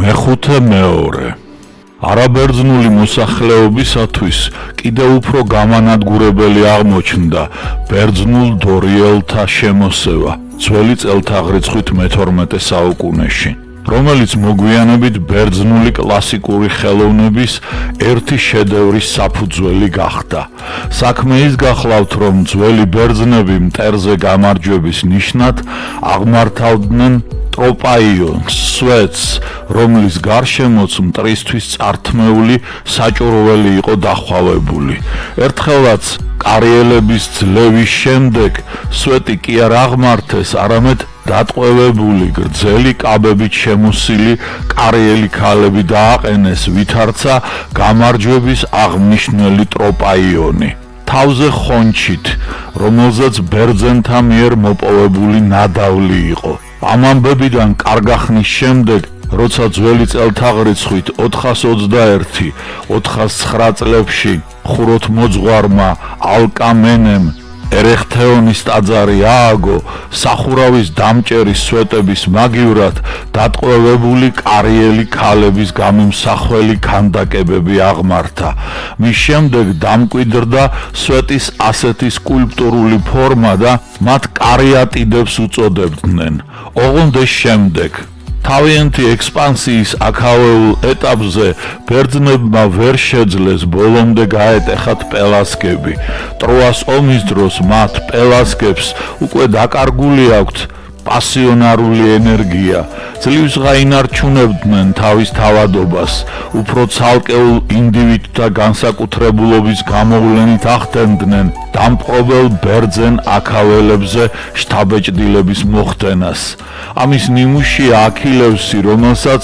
მეხუთე მეორე არაბერძნული მოსახლეობისათვის კიდევ უფრო გამანადგურებელი აღმოჩნდა ბერძნულ დორიელთა შემოსევა ძველი წელთაღრიცხვით მე-12 საუკუნეში, რომელიც მოგვიანებით ბერძნული კლასიკური ხელოვნების ერთი შედევრის საფუძველი გახდა. საქმე ის გახლავთ, რომ ძველი ბერძნები მტერზე გამარჯვების ნიშნად აღმართავდნენ ტროპაიონს, სვეტს, რომლის გარშემოც მტრისთვის წართმეული საჭურველი იყო დახვალებული. ერთხელაც კარიელების ძლევის შემდეგ სვეტი კი არ აღმართეს, არამედ დატყვევებული გრძელი კაბებით შემოსილი კარიელი ქალები დააყენეს, ვითარცა გამარჯვების აღმნიშვნელი ტროპაიონი. თავზე ხონჩით, რომელზეც ბერძენთა მიერ მოპოვებული ნადავლი იყო. ამ ამბებიდან კარგახნის შემდეგ, როცა ძველი წელთაღრიცხვით 421-409 წლებში ხუროთმოძღვარმა ალკამენემ ერეხთეონის ტაძარი ააგო, სახურავის დამჭერის სვეტების მაგივრად დატყვევებული კარიელი ქალების გამიმსახველი ქანდაკებები აღმართა. მის შემდეგ დამკვიდრდა სვეტის ასეთი სკულპტურული ფორმა და მათ კარიატიდებს უწოდებდნენ. ოღონდ ეს შემდეგ თავიანთი ექსპანსიის აქავეულ ეტაპზე ბერძნებმა ვერ შეძლეს ბოლომდე გაეტეხათ პელასგები. ტროას ომის დროს მათ პელასგებს უკვე დაკარგული აქვთ პასიონარული ენერგია, ძლივსღა ინარჩუნებდნენ თავის თავადობას, უფრო ცალკეულ ინდივიდთა განსაკუთრებულობის გამოვლენით ახდენდნენ დამპყრობელ ბერძენ აქაველებზე შთაბეჭდილების მოხდენას. ამის ნიმუშია აქილევსი, რომელსაც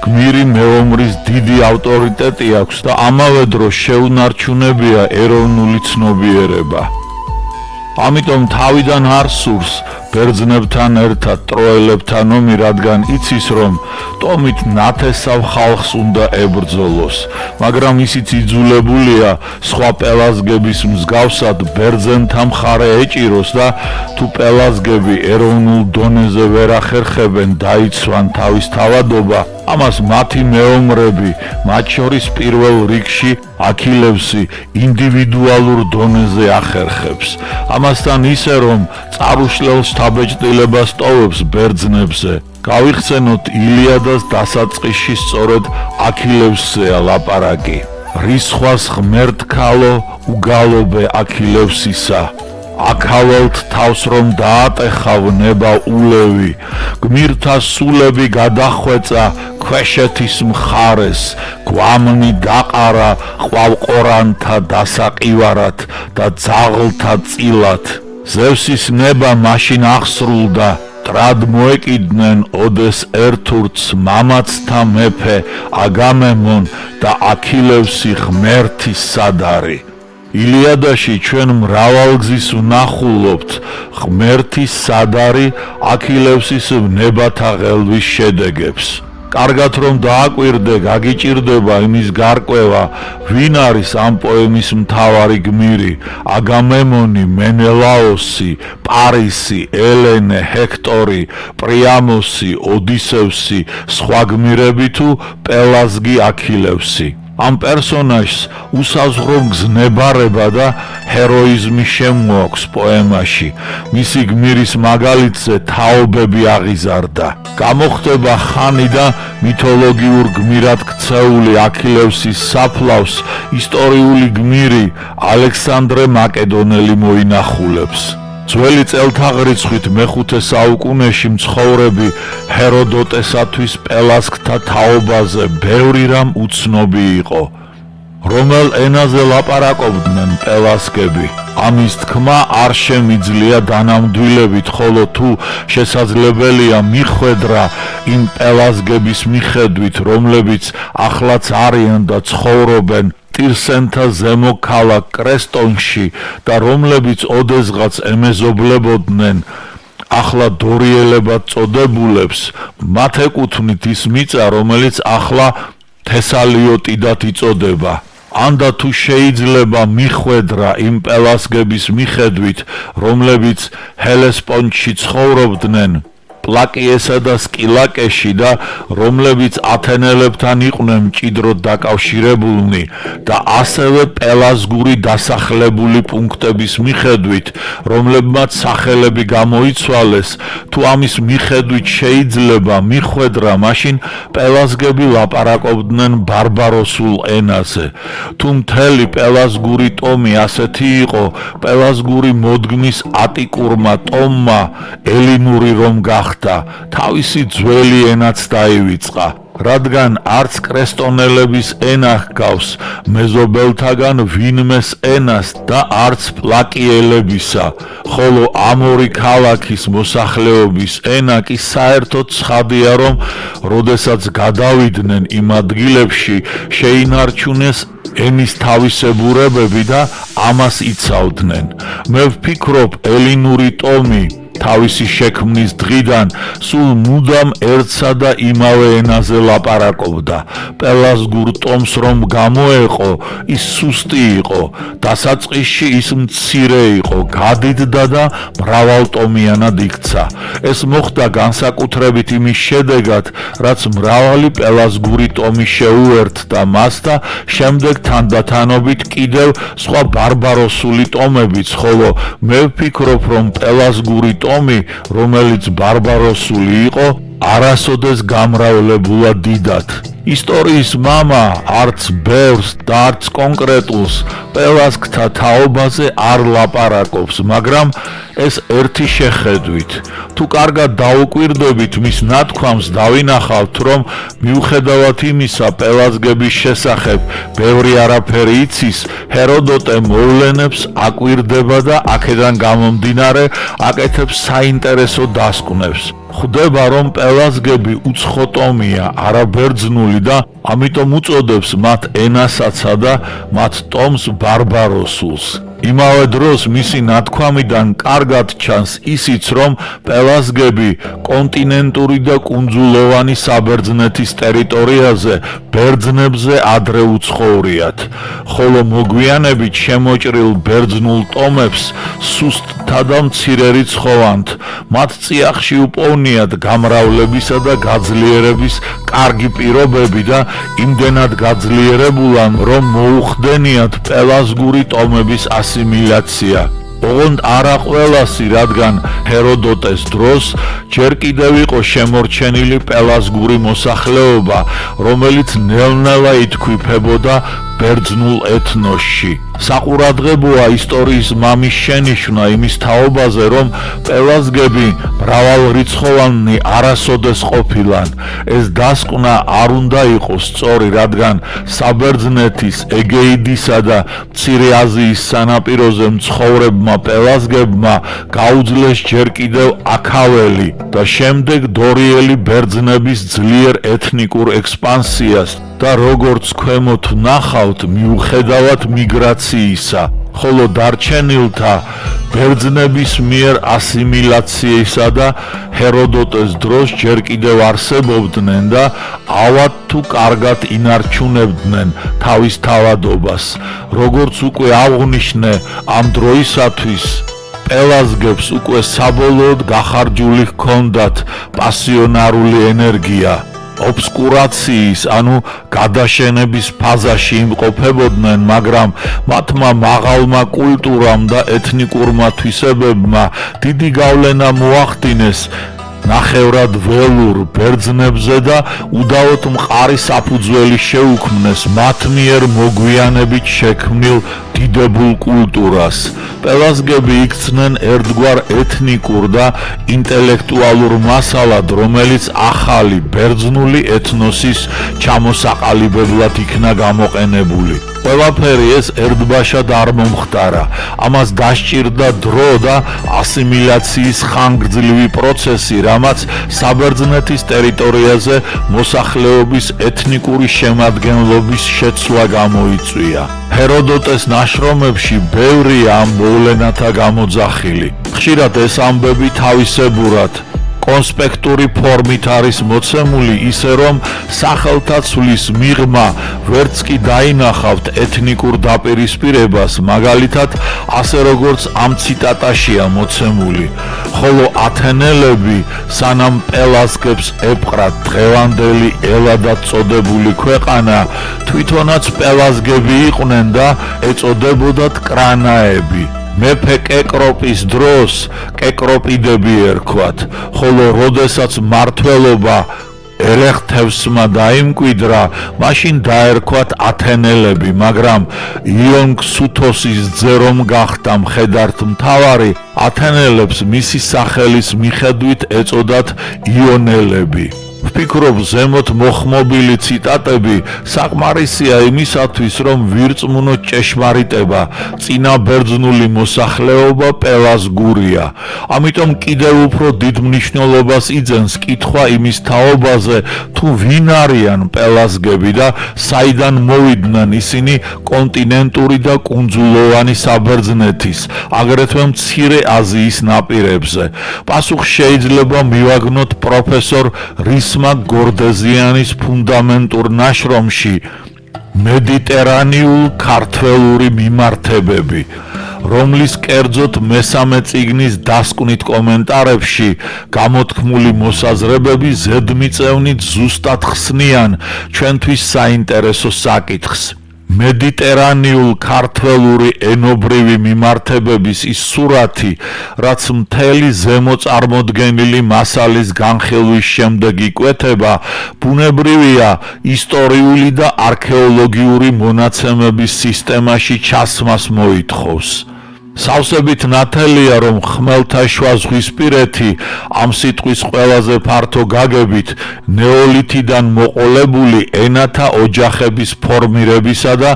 გმირი მეომრის დიდი ავტორიტეტი აქვს და ამავე დროს შეუნარჩუნებია ეროვნული ცნობიერება. ამიტომ თავიდან არ სურს ბერძნებთან ერთად ტროელებთან ომი, რადგან იცის, რომ ტომით ნათესავ ხალხს უნდა ებრძოლოს, მაგრამ ისიც იძულებულია სხვა პელასგების მსგავსად ბერძენთა მხარე ეჭიროს და თუ პელასგები ეროვნულ დონეზე ვერ ახერხებენ დაიცვან თავის თავადობა, ამას მათი მეომრები, მათ შორის პირველ რიგში აქილევსი ინდივიდუალურ დონეზე ახერხებს. ამასთან ისე, რომ წარუშლელ შთაბეჭდილებას ტოვებს ბერძნებზე. გავიხსენოთ ილიადას დასაწყისში სწორედ აქილევსზეა ლაპარაკი. რის სხვას ღმერთქალო უგალობე აქილევსისა, აქაველთ თავს რომ დაატეხავ ნება ულევი, გმირთა სულები გადახვეწა ქვეშეთის მხარეს, გვამნი დაყარა ყვალყორანთა დასაყივარად და ძაღლთა წილად. ზევსის ნება მაშინ აღსრულდა, ტრად მოეკიდნენ ოდეს ერთურთს მამაცთა მეფე აგამემნონ და აქილევსი ღმერთის სადარი. ილიადაში ჩვენ მრავალგზის ვნახულობთ ღმერთის სადარი აქილევსის ნებათა ღელვის შედეგებს. კარგად რომ დააკვირდე, გაგიჭირდება იმის გარკვევა, ვინ არის ამ პოემის მთავარი გმირი: აგამემონი, მენელაოსი, პარისი, ელენე, ჰექტორი, პრიამოსი, ოდისევსი, სხვა გმირები თუ პელაზგი, აქილევსი. ამ პერსონაჟს უსაზღვრო გზნებარება და ჰეროიზმი შემოაქვს პოემაში. მისი გმირის მაგალითზე თაობები აღიზარდა. გამოხდება ხანი და მითოლოგიურ გმირად ქცეული აქილევსის საფლავს ისტორიული გმირი ალექსანდრე მაკედონელი მოინახულებს. ძველი წელთაღრიცხვით მეხუთე საუკუნეში მცხოვრები ჰეროდოტესათვის პელაზგთა თაობაზე ბევრი რამ უცნობი იყო. რომელ ენაზე ლაპარაკობდნენ პელაზგები? ამის თქმა არ შემიძლია დანამდვილებით, ხოლო თუ შესაძლებელია მიხვედრა იმ პელაზგების მიხედვით, რომლებიც ახლაც არიან და ცხოვრობენ ტირსენთა ზემო ქალაქ კრესტონში და რომლებიც ოდესღაც ემეზობლებოდნენ ახლა დორიელებად წოდებულებს, მათ ეკუთვნით ის მიწა, რომელიც ახლა თესალიოტიდად იწოდება. ანდა თუ შეიძლება მიხვედრა იმ პელაზგების მიხედვით, რომლებიც ჰელესპონტში ცხოვრობდნენ, პლაკიესა და სკილაკეში და რომლებიც ათენელებთან იყვნენ მჭიდროდ დაკავშირებულნი და ასევე პელაზგური დასახლებული პუნქტების მიხედვით, რომლებმაც სახელები გამოიცვალეს, თუ ამის მიხედვით შეიძლება მიხვედრა, მაშინ პელაზგები ლაპარაკობდნენ ბარბაროსულ ენაზე. თუ მთელი პელაზგური ტომი ასეთი იყო, პელაზგური მოდგმის ატიკურმა ტომმა ელინური რომ გახდა, თავისი ძველი ენაც დაივიწყა, რადგან არც კრესტონელების ენა ჰგავს მეზობელთაგან ვინმეს ენას და არც პლაკიელებისა, ხოლო ამ ორი ქალაქის მოსახლეობის ენა კი საერთოდ ცხადია, რომ როდესაც გადავიდნენ იმ ადგილებში, შეინარჩუნეს ენის თავისებურებები და ამას იცავდნენ. მე ვფიქრობ, ელინური ტომი თავისი შექმნის დღიდან სულ მუდამ ერთსა და იმავე ენაზე ლაპარაკობდა. პელაზგურ ტომს რომ გამოეყო, ის სუსტი იყო, დასაწყისში ის მცირე იყო, გადიდდა და მრავალტომიანად იქცა. ეს მოხდა განსაკუთრებით იმის შედეგად, რაც მრავალი პელაზგური ტომი შეუერთდა მას და შემდეგ თანდათანობით კიდევ სხვა ბარბაროსული ტომებიც, ხოლო მე ვფიქრობ, რომ პელაზგური ტომი, რომელიც ბარბაროსული იყო, არასოდეს გამრავლებულა დიდად. ისტორიის მამა არც ბევრს და არც კონკრეტულს პელაზგთა თაობაზე არ ლაპარაკობს, მაგრამ ეს ერთი შეხედვით. თუ კარგად დაუკვირდებით მის ნათქვამს, დავინახავთ, რომ მიუხედავად იმისა, პელაზგების შესახებ ბევრი არაფერი იცის, ჰეროდოტე მოვლენებს აკვირდება და აქედან გამომდინარე აკეთებს საინტერესო დასკვნებს. ხვდება, რომ პელაზგები უცხოტომია, არაბერძნული და ამიტომ უწოდებს მათ ენასაცა და მათ ტომს ბარბაროსულს. იმავე დროს მისი ნათქვამიდან კარგად ჩანს ისიც, რომ პელაზგები კონტინენტური და კუნძულოვანი საბერძნეთის ტერიტორიაზე ბერძნებზე ადრე უცხოვრიათ, ხოლო მოგვიანებით შემოჭრილ ბერძნულ ტომებს სუსტთა და მცირერიცხოვანთ, მათ წიაღში უპოვნიათ გამრავლებისა და გაძლიერების კარგი პირობები და იმდენად გაძლიერებულან, რომ მოუხდენიათ პელაზგური ტომების ასიმილაცია. ოღონდ არა ყველასი, რადგან ჰეროდოტეს დროს ჯერ კიდევ იყო შემორჩენილი პელაზგური მოსახლეობა, რომელიც ნელ-ნელა ითქვიფებოდა ბერძნულ ეთნოსში. საყურადღებოა ისტორიის მამის შენიშვნა იმის თაობაზე, რომ პელაზგები მრავალრიცხოვანი არასოდეს ყოფილან. ეს დასკვნა არ უნდა იყოს სწორი, რადგან საბერძნეთის, ეგეიდისა და მცირე აზიის სანაპიროზე მცხოვრებმა პელაზგებმა გაუძლეს ჯერ კიდევ აქაველი და შემდეგ დორიელი ბერძნების ძლიერ ეთნიკურ ექსპანსიას და როგორც ქვემოთ ვნახავთ, მიუხედავად მიგრაციისა, ხოლო დარჩენილთა ბერძნების მიერ ასიმილაციისა და ჰეროდოტეს დროს ჯერ კიდევ არსებობდნენ და ავად თუ კარგად ინარჩუნებდნენ თავის თავადობას. როგორც უკვე აღვნიშნე, ამ დროისათვის პელაზგებს უკვე საბოლოოდ გახარჯული ჰქონდათ პასიონარული ენერგია. ობსკურაციის, ანუ გადაშენების ფაზაში იმყოფებოდნენ, მაგრამ მათმა მაღალმა კულტურამ და ეთნიკურმა თვისებებმა დიდი გავლენა მოახდინეს ნახევრად ველურ ბერძნებზე და უდავოდ მყარი საფუძველი შეუქმნეს მათ მიერ მოგვიანებით შექმნილ დიდებულ კულტურას. პელაზგები იქცნენ ერთგვარ ეთნიკურ და ინტელექტუალურ მასალად, რომელიც ახალი ბერძნული ეთნოსის ჩამოსაყალიბებლად იქნა გამოყენებული. ყველაფერი ეს ერთბაშად არ მომხდარა. ამას დასჭირდა დრო და ასიმილაციის ხანგრძლივი პროცესი, რამაც საბერძნეთის ტერიტორიაზე მოსახლეობის ეთნიკური შემადგენლობის შეცვლა გამოიწვია. ჰეროდოტეს ნაშრომებში ბევრია ამ მოვლენათა გამოძახილი. ხშირად ეს ამბები თავისებურად კონსპექტური ფორმით არის მოცემული, ისე რომ სახელთაცვლის მიღმა ვერც კი დაინახავთ ეთნიკურ დაპირისპირებას, მაგალითად ასე როგორც ამ ციტატაშია მოცემული. ხოლო ათენელები სანამ პელაზგებს ეპყრათ დღევანდელი ელადად წოდებული ქვეყანა, თვითონაც პელაზგები იყვნენ და ეწოდებოდათ კრანაები. მეფე კეკროპის დროს კეკროპიდები ერქვათ, ხოლო როდესაც მმართველობა ერეხთევსმა დაიმკვიდრა, მაშინ დაერქვათ ათენელები, მაგრამ იონგსუთოსის ძე რომ გახდა მხედართმთავარი, ათენელებს მისი სახელის მიხედვით ეწოდათ იონელები. ვფიქრობ, ზემოთ მოხმობილი ციტატები საკმარისია იმისათვის, რომ ვირწმუნოთ ჭეშმარიტება, წინა ბერძნული მოსახლეობა პელაზგურია. ამიტომ კიდევ უფრო დიდ მნიშვნელობას იძენს კითხვა იმის თაობაზე, თუ ვინ არიან პელაზგები და საიდან მოვიდნენ ისინი კონტინენტური და კუნძულოვანი საბერძნეთის, აგრეთვე მცირე აზიის ნაპირებზე. პასუხი შეიძლება მივაგნოთ პროფესორ რისმა გორდეზიანის ფუნდამენტურ ნაშრომში მედიტერანიულ ქართველური მიმართებები, რომლის კერძოდ მესამე წიგნის დასკვნით კომენტარებში გამოთქმული მოსაზრებები ზედმიწევნით ზუსტად ხსნიან ჩვენთვის საინტერესო საკითხს. მედიტერანიულ ქართველური ენობრივი მიმართებების ის სურათი, რაც მთელი ზემოწარმოდგენილი მასალის განხილვის შემდეგ იკვეთება, ბუნებრივია ისტორიული და არქეოლოგიური მონაცემების სისტემაში ჩასმას მოითხოვს. სავსებით ნათელია, რომ ხმელთაშუა ზღვისპირეთი ამ სიტყვის ყველაზე ფართო გაგებით ნეოლითიდან მოყოლებული ენათა ოჯახების ფორმირებისა და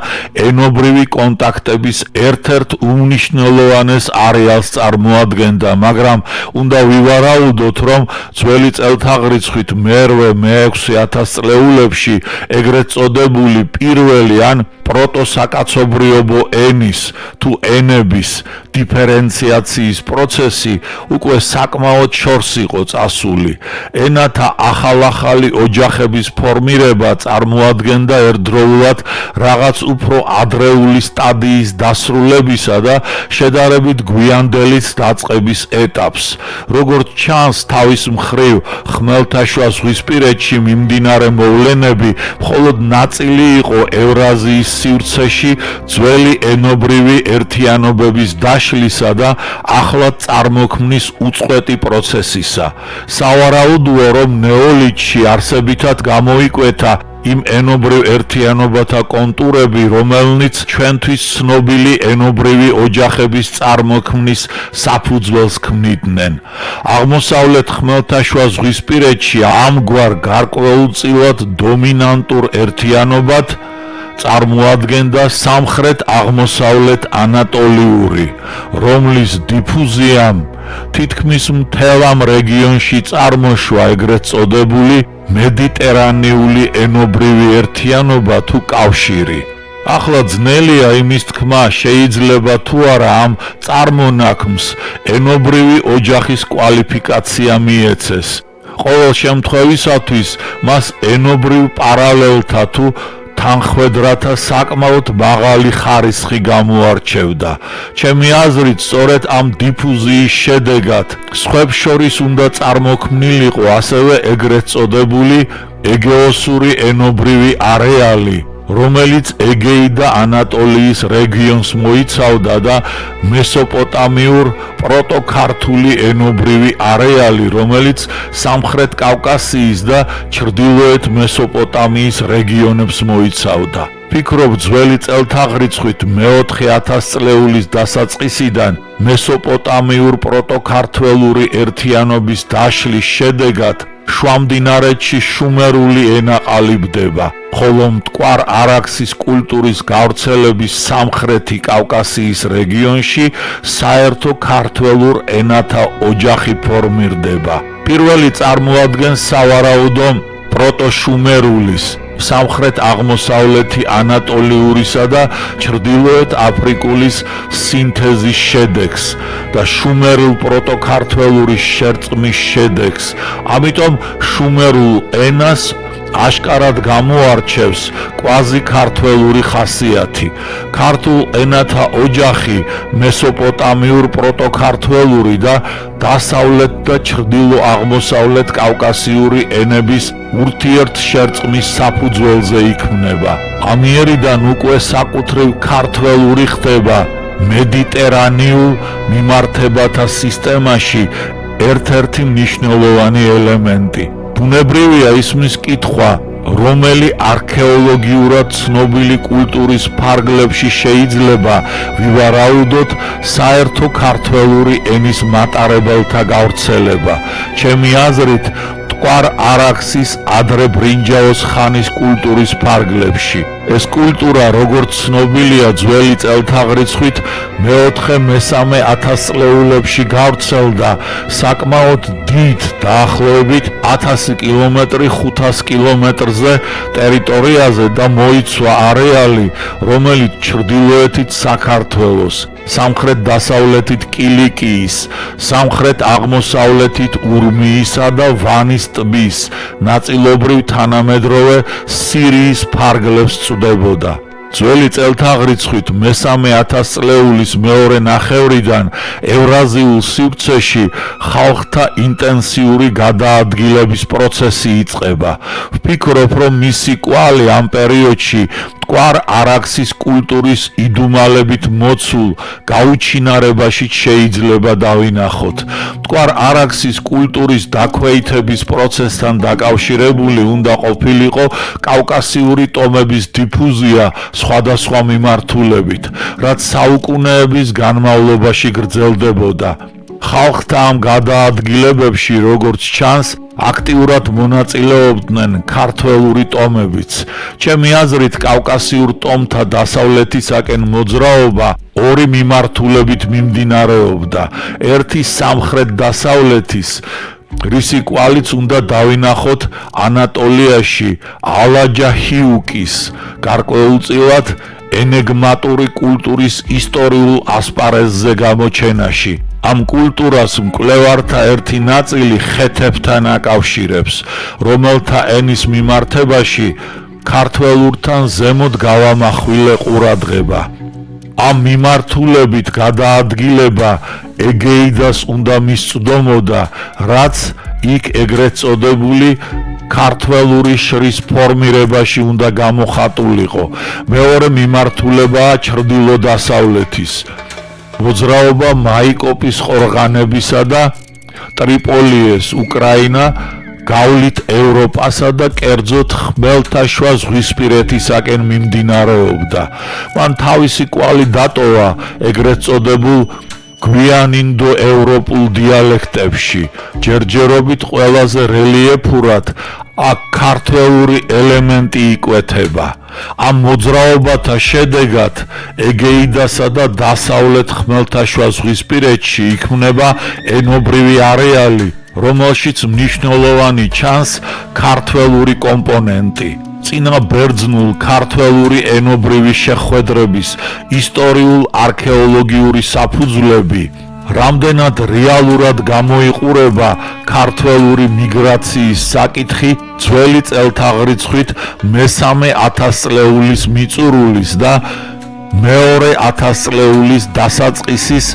ენობრივი კონტაქტების ერთ-ერთ უმნიშვნელოვანეს არეალს წარმოადგენდა, მაგრამ უნდა ვივარაუდოთ, რომ ძველი წელთაღრიცხვით მე-6 წლეულებში ეგრეთ წოდებული პირველი ან პროტოსაკაცობრიობო ენის თუ ენების დიფერენციაციის პროცესი უკვე საკმაოდ შორს იყო წასული. ენათა ახალ-ახალი ოჯახების ფორმირება წარმოადგენდა ერთდროულად რაღაც უფრო ადრეული სტადიის დასრულებისა და შედარებით გვიანდელის დაწყების ეტაპს. როგორც ჩანს, თავის მხრივ ხმელთაშუა ზღვისპირეთში მიმდინარე მოვლენები მხოლოდ ნაწილი იყო ევრაზიის სივრცეში ძველი ენობრივი ერთიანობების დაშლისა და ახლად წარმოქმნის უწყვეტი პროცესისა. სავარაუდოა, რომ ნეოლითში არსებითად გამოიკვეთა იმ ენობრივ ერთიანობათა კონტურები, რომელნიც ჩვენთვის ცნობილი ენობრივი ოჯახების წარმოქმნის საფუძველს ქმნიდნენ. აღმოსავლეთ ხმელთაშუა ზღვისპირეთში ამგვარ გარკვეულწილად დომინანტურ ერთიანობად წარმოადგენდა სამხრეთ-აღმოსავლეთ ანატოლიური, რომლის დიფუზიამ თითქმის მთელ ამ რეგიონში წარმოშვა ეგრეთ წოდებული მედიტერანეული ენობრივი ერთიანობა თუ კავშირი. ახლა ძნელია იმის თქმა, შეიძლება თუ არა ამ წარმონაქმს ენობრივი ოჯახის კვალიფიკაცია მიეცეს. ყოველ შემთხვევისათვის მას ენობრივ პარალელთა თუ თანხმედრათა საკმაოდ მაღალი ხარისხი გამოარჩევდა. ჩემი აზრით, სწორედ ამ დიფუზიის შედეგად სხვებს შორის უნდა წარმოქმნილიყო ასევე ეგრეთ წოდებული ეგეოსური ენობრივი არეალი, რომელიც ეგეი და ანატოლიის რეგიონს მოიცავდა და მესოპოტამიურ პროტოქართული ენობრივი არეალი, რომელიც სამხრეთ კავკასიის და ჩრდილოეთ მესოპოტამიის რეგიონებს მოიცავდა. ფიქრობ, ძველი წელთაღრიცხვით მე-4000 წლეულის დასაწყისიდან მესოპოტამიურ პროტოქართველური ერთიანობის დაშლის შედეგად შვამდინარეთში შუმერული ენა ყალიბდება, ხოლო მტკვარ არაქსის კულტურის გავრცელების სამხრეთი კავკასიის რეგიონში საერთო ქართველურ ენათა ოჯახი ფორმირდება. პირველი წარმოადგენს სავარაუდო პროტოშუმერულის, სამხრეთ-აღმოსავლეთი ანატოლიურისა და ჩრდილოეთ აფრიკულის სინთეზის შედეგს და შუმერულ პროტოქართველურის შერწყმის შედეგს. ამიტომ შუმერულ ენას აშკარად გამოარჩევს კვაზი-ქართველური ხასიათი. ქართულ ენათა ოჯახი მესოპოტამიურ პროტოქართველური და დასავლეთ და ჩრდილო-აღმოსავლეთ კავკასიური ენების ურთიერთშერწყმის საფუძველზე იქმნება. ამიერიდან უკვე საკუთრივ ქართველური ხდება მედიტერანიულ მიმართებათა სისტემაში ერთ-ერთი მნიშვნელოვანი ელემენტი. ბუნებრივია ისმის კითხვა, რომელი არქეოლოგიურად ცნობილი კულტურის ფარგლებში შეიძლება ვივარაუდოთ საერთო ქართველური ენის მატარებელთა გავრცელება. ჩემი აზრით, მტკვარ არაქსის ადრე ბრინჯაოს ხანის კულტურის ფარგლებში. ეს კულტურა, როგორც ცნობილია, ძველი წელთაღრიცხვით მე-4-მე-3 ათასწლეულებში გავრცელდა საკმაოდ დიდ, დაახლოებით 1000 კილომეტრი 500 კილომეტრზე ტერიტორიაზე და მოიცვა არეალი, რომელიც ჩრდილოეთით საქართველოს, სამხრეთ-დასავლეთით კილიკიის, სამხრეთ-აღმოსავლეთით ურმიისა და ვანის ტბის, ნაწილობრივ თანამედროვე სირიის ფარგლებს წვდებოდა. ძველი წელთაღრიცხვით მე-3 ათასწლეულის მეორე ნახევრიდან ევრაზიულ სივრცეში ხალხთა ინტენსიური გადაადგილების პროცესი იწყება. ვფიქრობ, რომ მისი კვალი ამ პერიოდში მტკვარ არაქსის კულტურის იდუმალებით მოცულ გაუჩინარებაში შეიძლება დავინახოთ. მტკვარ არაქსის კულტურის დაქვეითების პროცესთან დაკავშირებული უნდა ყოფილიყო კავკასიური ტომების დიფუზია სხვადასხვა მიმართულებით, რაც საუკუნეების განმავლობაში გრძელდებოდა. ხალხთა ამ გადაადგილებებში, როგორც ჩანს, აქტიურად მონაწილეობდნენ ქართველური ტომებიც. ჩემი აზრით, კავკასიურ ტომთა დასავლეთისაკენ მოძრაობა ორი მიმართულებით მიმდინარეობდა. ერთი სამხრეთ-დასავლეთის, რისი კვალიც უნდა დავინახოთ ანატოლიაში ალაჯა ჰიუკის, გარკვეულწილად ენეგმატური კულტურის ისტორიულ ასპარეზზე გამოჩენაში. ამ კულტურას მკვლევართა ერთი ნაწილი ხეთებთან აკავშირებს, რომელთა ენის მიმართებაში ქართველურთან ზემოთ გავამახვილე ყურადღება. ამ მიმართულებით გადაადგილება ეგეიდას უნდა მისწვდომოდა, რაც იქ ეგრეთ წოდებული ქართველური შრის ფორმირებაში უნდა გამოხატულიყო. მეორე მიმართულებაა ჩრდილო-დასავლეთის. მოძრაობა მაიკოპის ყორღანებისა და ტრიპოლიეს, უკრაინა, გავლით ევროპასა და კერძოდ ხმელთაშუა ზღვისპირეთისაკენ მიმდინარეობდა. მან თავისი კვალი დატოვა ეგრეთ წოდებულ გვიან ინდოევროპულ დიალექტებში ჯერჯერობით ყველაზე რელიეფურად აქ ქართველური ელემენტი იკვეთება. ამ მოძრაობათა შედეგად ეგეიდასა და დასავლეთ ხმელთაშუა ზღვისპირეთში იქმნება ენობრივი არეალი, რომელშიც მნიშვნელოვანი ჩანს ქართველური კომპონენტი. წინა ბერძნულ ქართველური ენობრივი შეხვედრების ისტორიულ-არქეოლოგიური საფუძვლები რამდენად რეალურად გამოიყურება ქართველური მიგრაციის საკითხი ძველი წელთაღრიცხვით მესამე ათასწლეულის მიწურულის და მეორე ათასწლეულის დასაწყისის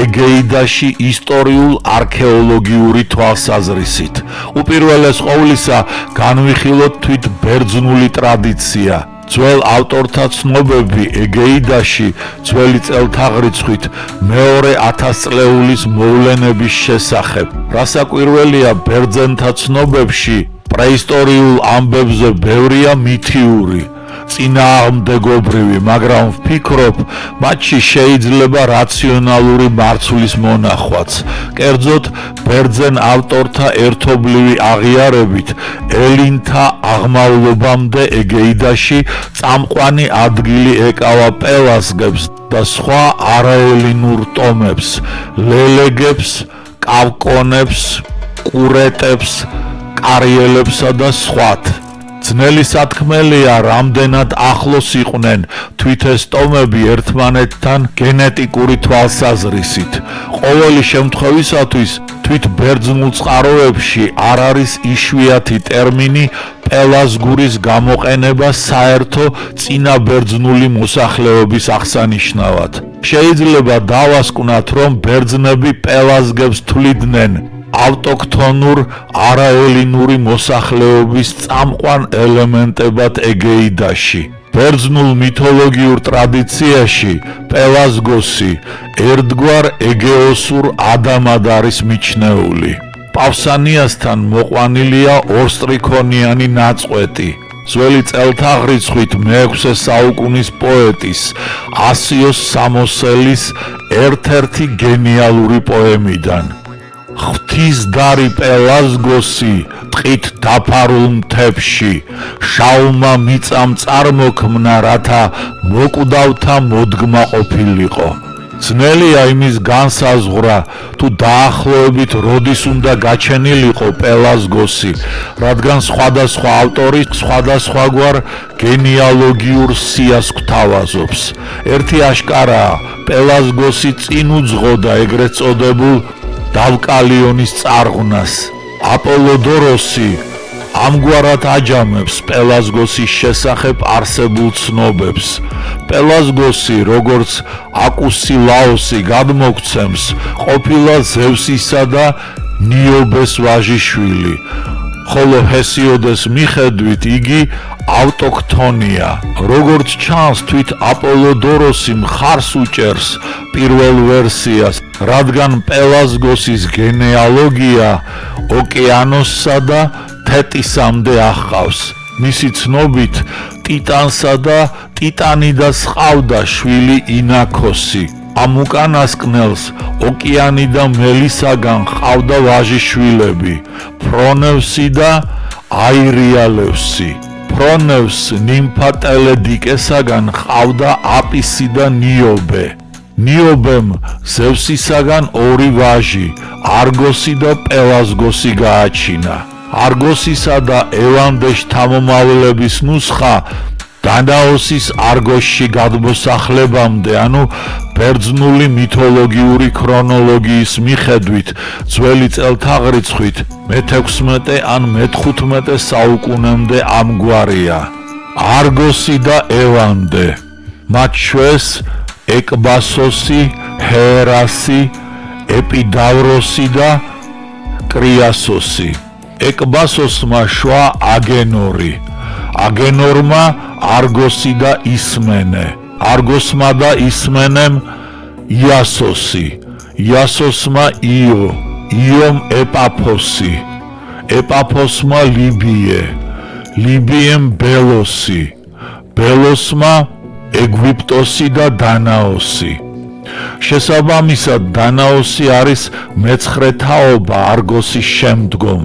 ეგეიდაში ისტორიულ-არქეოლოგიური თვალსაზრისით. უპირველეს ყოვლისა განვიხილოთ თვით ბერძნული ტრადიცია. ძველ ავტორთა ცნობები ეგეიდაში ძველი წელთაღრიცხვით მეორე ათასწლეულის მოვლენების შესახებ. რასაკვირველია, ბერძენთა ცნობებში პრეისტორიულ ამბებზე ბევრია მითიური, წინააღმდეგობრივი, მაგრამ ვფიქრობ, მათში შეიძლება რაციონალური მარცვლის მონახვაც. კერძოდ, ბერძენ ავტორთა ერთობლივი აღიარებით, ელინთა აღმავლობამდე ეგეიდაში წამყვანი ადგილი ეკავა პელასგებს და სხვა არაელინურ ტომებს, ლელეგებს, კავკონებს, კურეტებს, კარიელებსა და სხვათ. ძნელი სათქმელია, რამდენად ახლოს იყვნენ თვით ეს ტომები ერთმანეთთან გენეტიკური თვალსაზრისით. ყოველი შემთხვევისათვის თვით ბერძნულ წყაროებში არ არის იშვიათი ტერმინი პელასგურის გამოყენება საერთო წინაბერძნული მოსახლეობის აღსანიშნავად. შეიძლება დავასკვნათ, რომ ბერძნები პელასგებს თვლიდნენ ავტოქთონურ არაელინური მოსახლეობის წამყვან ელემენტებად ეგეიდაში. ბერძნულ მითოლოგიურ ტრადიციაში პელასგოსი ერთგვარ ეგეოსურ ადამად არის მიჩნეული. პავსანიასთან მოყვანილია ორსტრიქონიანი ნაწყვეტი. ძველი წელთაღრიცხვით მე-6 საუკუნის პოეტის ასიოს სამოსელის ერთ-ერთი გენიალური პოემიდან. ღვთისდარი პელასგოსი ტყით დაფარულ მთებში შაულმა მიწამ წარმოქმნა, რათა მოკვდავთა მოდგმა ყოფილიყო. ძნელია იმის განსაზღვრა, თუ დაახლოებით როდის უნდა გაჩენილიყო პელასგოსი, რადგან სხვადასხვა ავტორი სხვადასხვაგვარ გენეალოგიურ სიას გვთავაზობს. ერთი აშკარაა, პელასგოსი წინ უძღოდა ეგრეთ წოდებულ დავკალიონის წარღვნას. აპოლოდოროსი ამგვარად აჯამებს პელასგოსის შესახებ არსებულ ცნობებს. პელასგოსი, როგორც აკუსილაოსი გადმოგცემს, ყოფილა ზევსისა და ნიობეს ვაჟიშვილი, ხოლო ჰესიოდეს მიხედვით იგი ავტოქთონია. როგორც ჩანს, თვით აპოლოდოროსი მხარს უჭერს პირველ ვერსიას, რადგან პელასგოსის გენეალოგია ოკეანოსსა და თეტისამდე აღყავს. მისი ცნობით ტიტანსა და ტიტანიდას ჰყავდა შვილი ინაქოსი. ამ უკანასკნელს ოკეანი და მელისაგან ჰყავდა ვაჟიშვილები, ფრონევსი და აირიალევსი. ფრონევს ნიმფატელედიკესაგან ჰყავდა აპისი და ნიობე. ნიობემ ზევსისაგან ორი ვაჟი, არგოსი და პელასგოსი გააჩინა. არგოსისა და ევანდეშ თამომავლების ნუსხა დანაოსის არგოსში გადმოსახლებამდე, ანუ ბერძნული მითოლოგიური ქრონოლოგიის მიხედვით ძველი წელთაღრიცხვით მე-16 ან მე-15 საუკუნემდე ამგვარია. არგოსი და ევანდე, მათ შორის ეკბასოსი, ჰერასი, ეპიდავროსი და კრიასოსი. ეკბასოსმა შვა აგენორი, აგენორმა არგოსი და ისმენე, არგოსმა და ისმენემ იასოსი, იასოსმა იო, იომ ეპაფოსი, ეპაფოსმა ლიბიე, ლიბიემ ბელოსი, ბელოსმა ეგვიპტოსი და დანაოსი. შესაბამისად, დანაოსი არის მეცხრე თაობა არგოსის შემდგომ.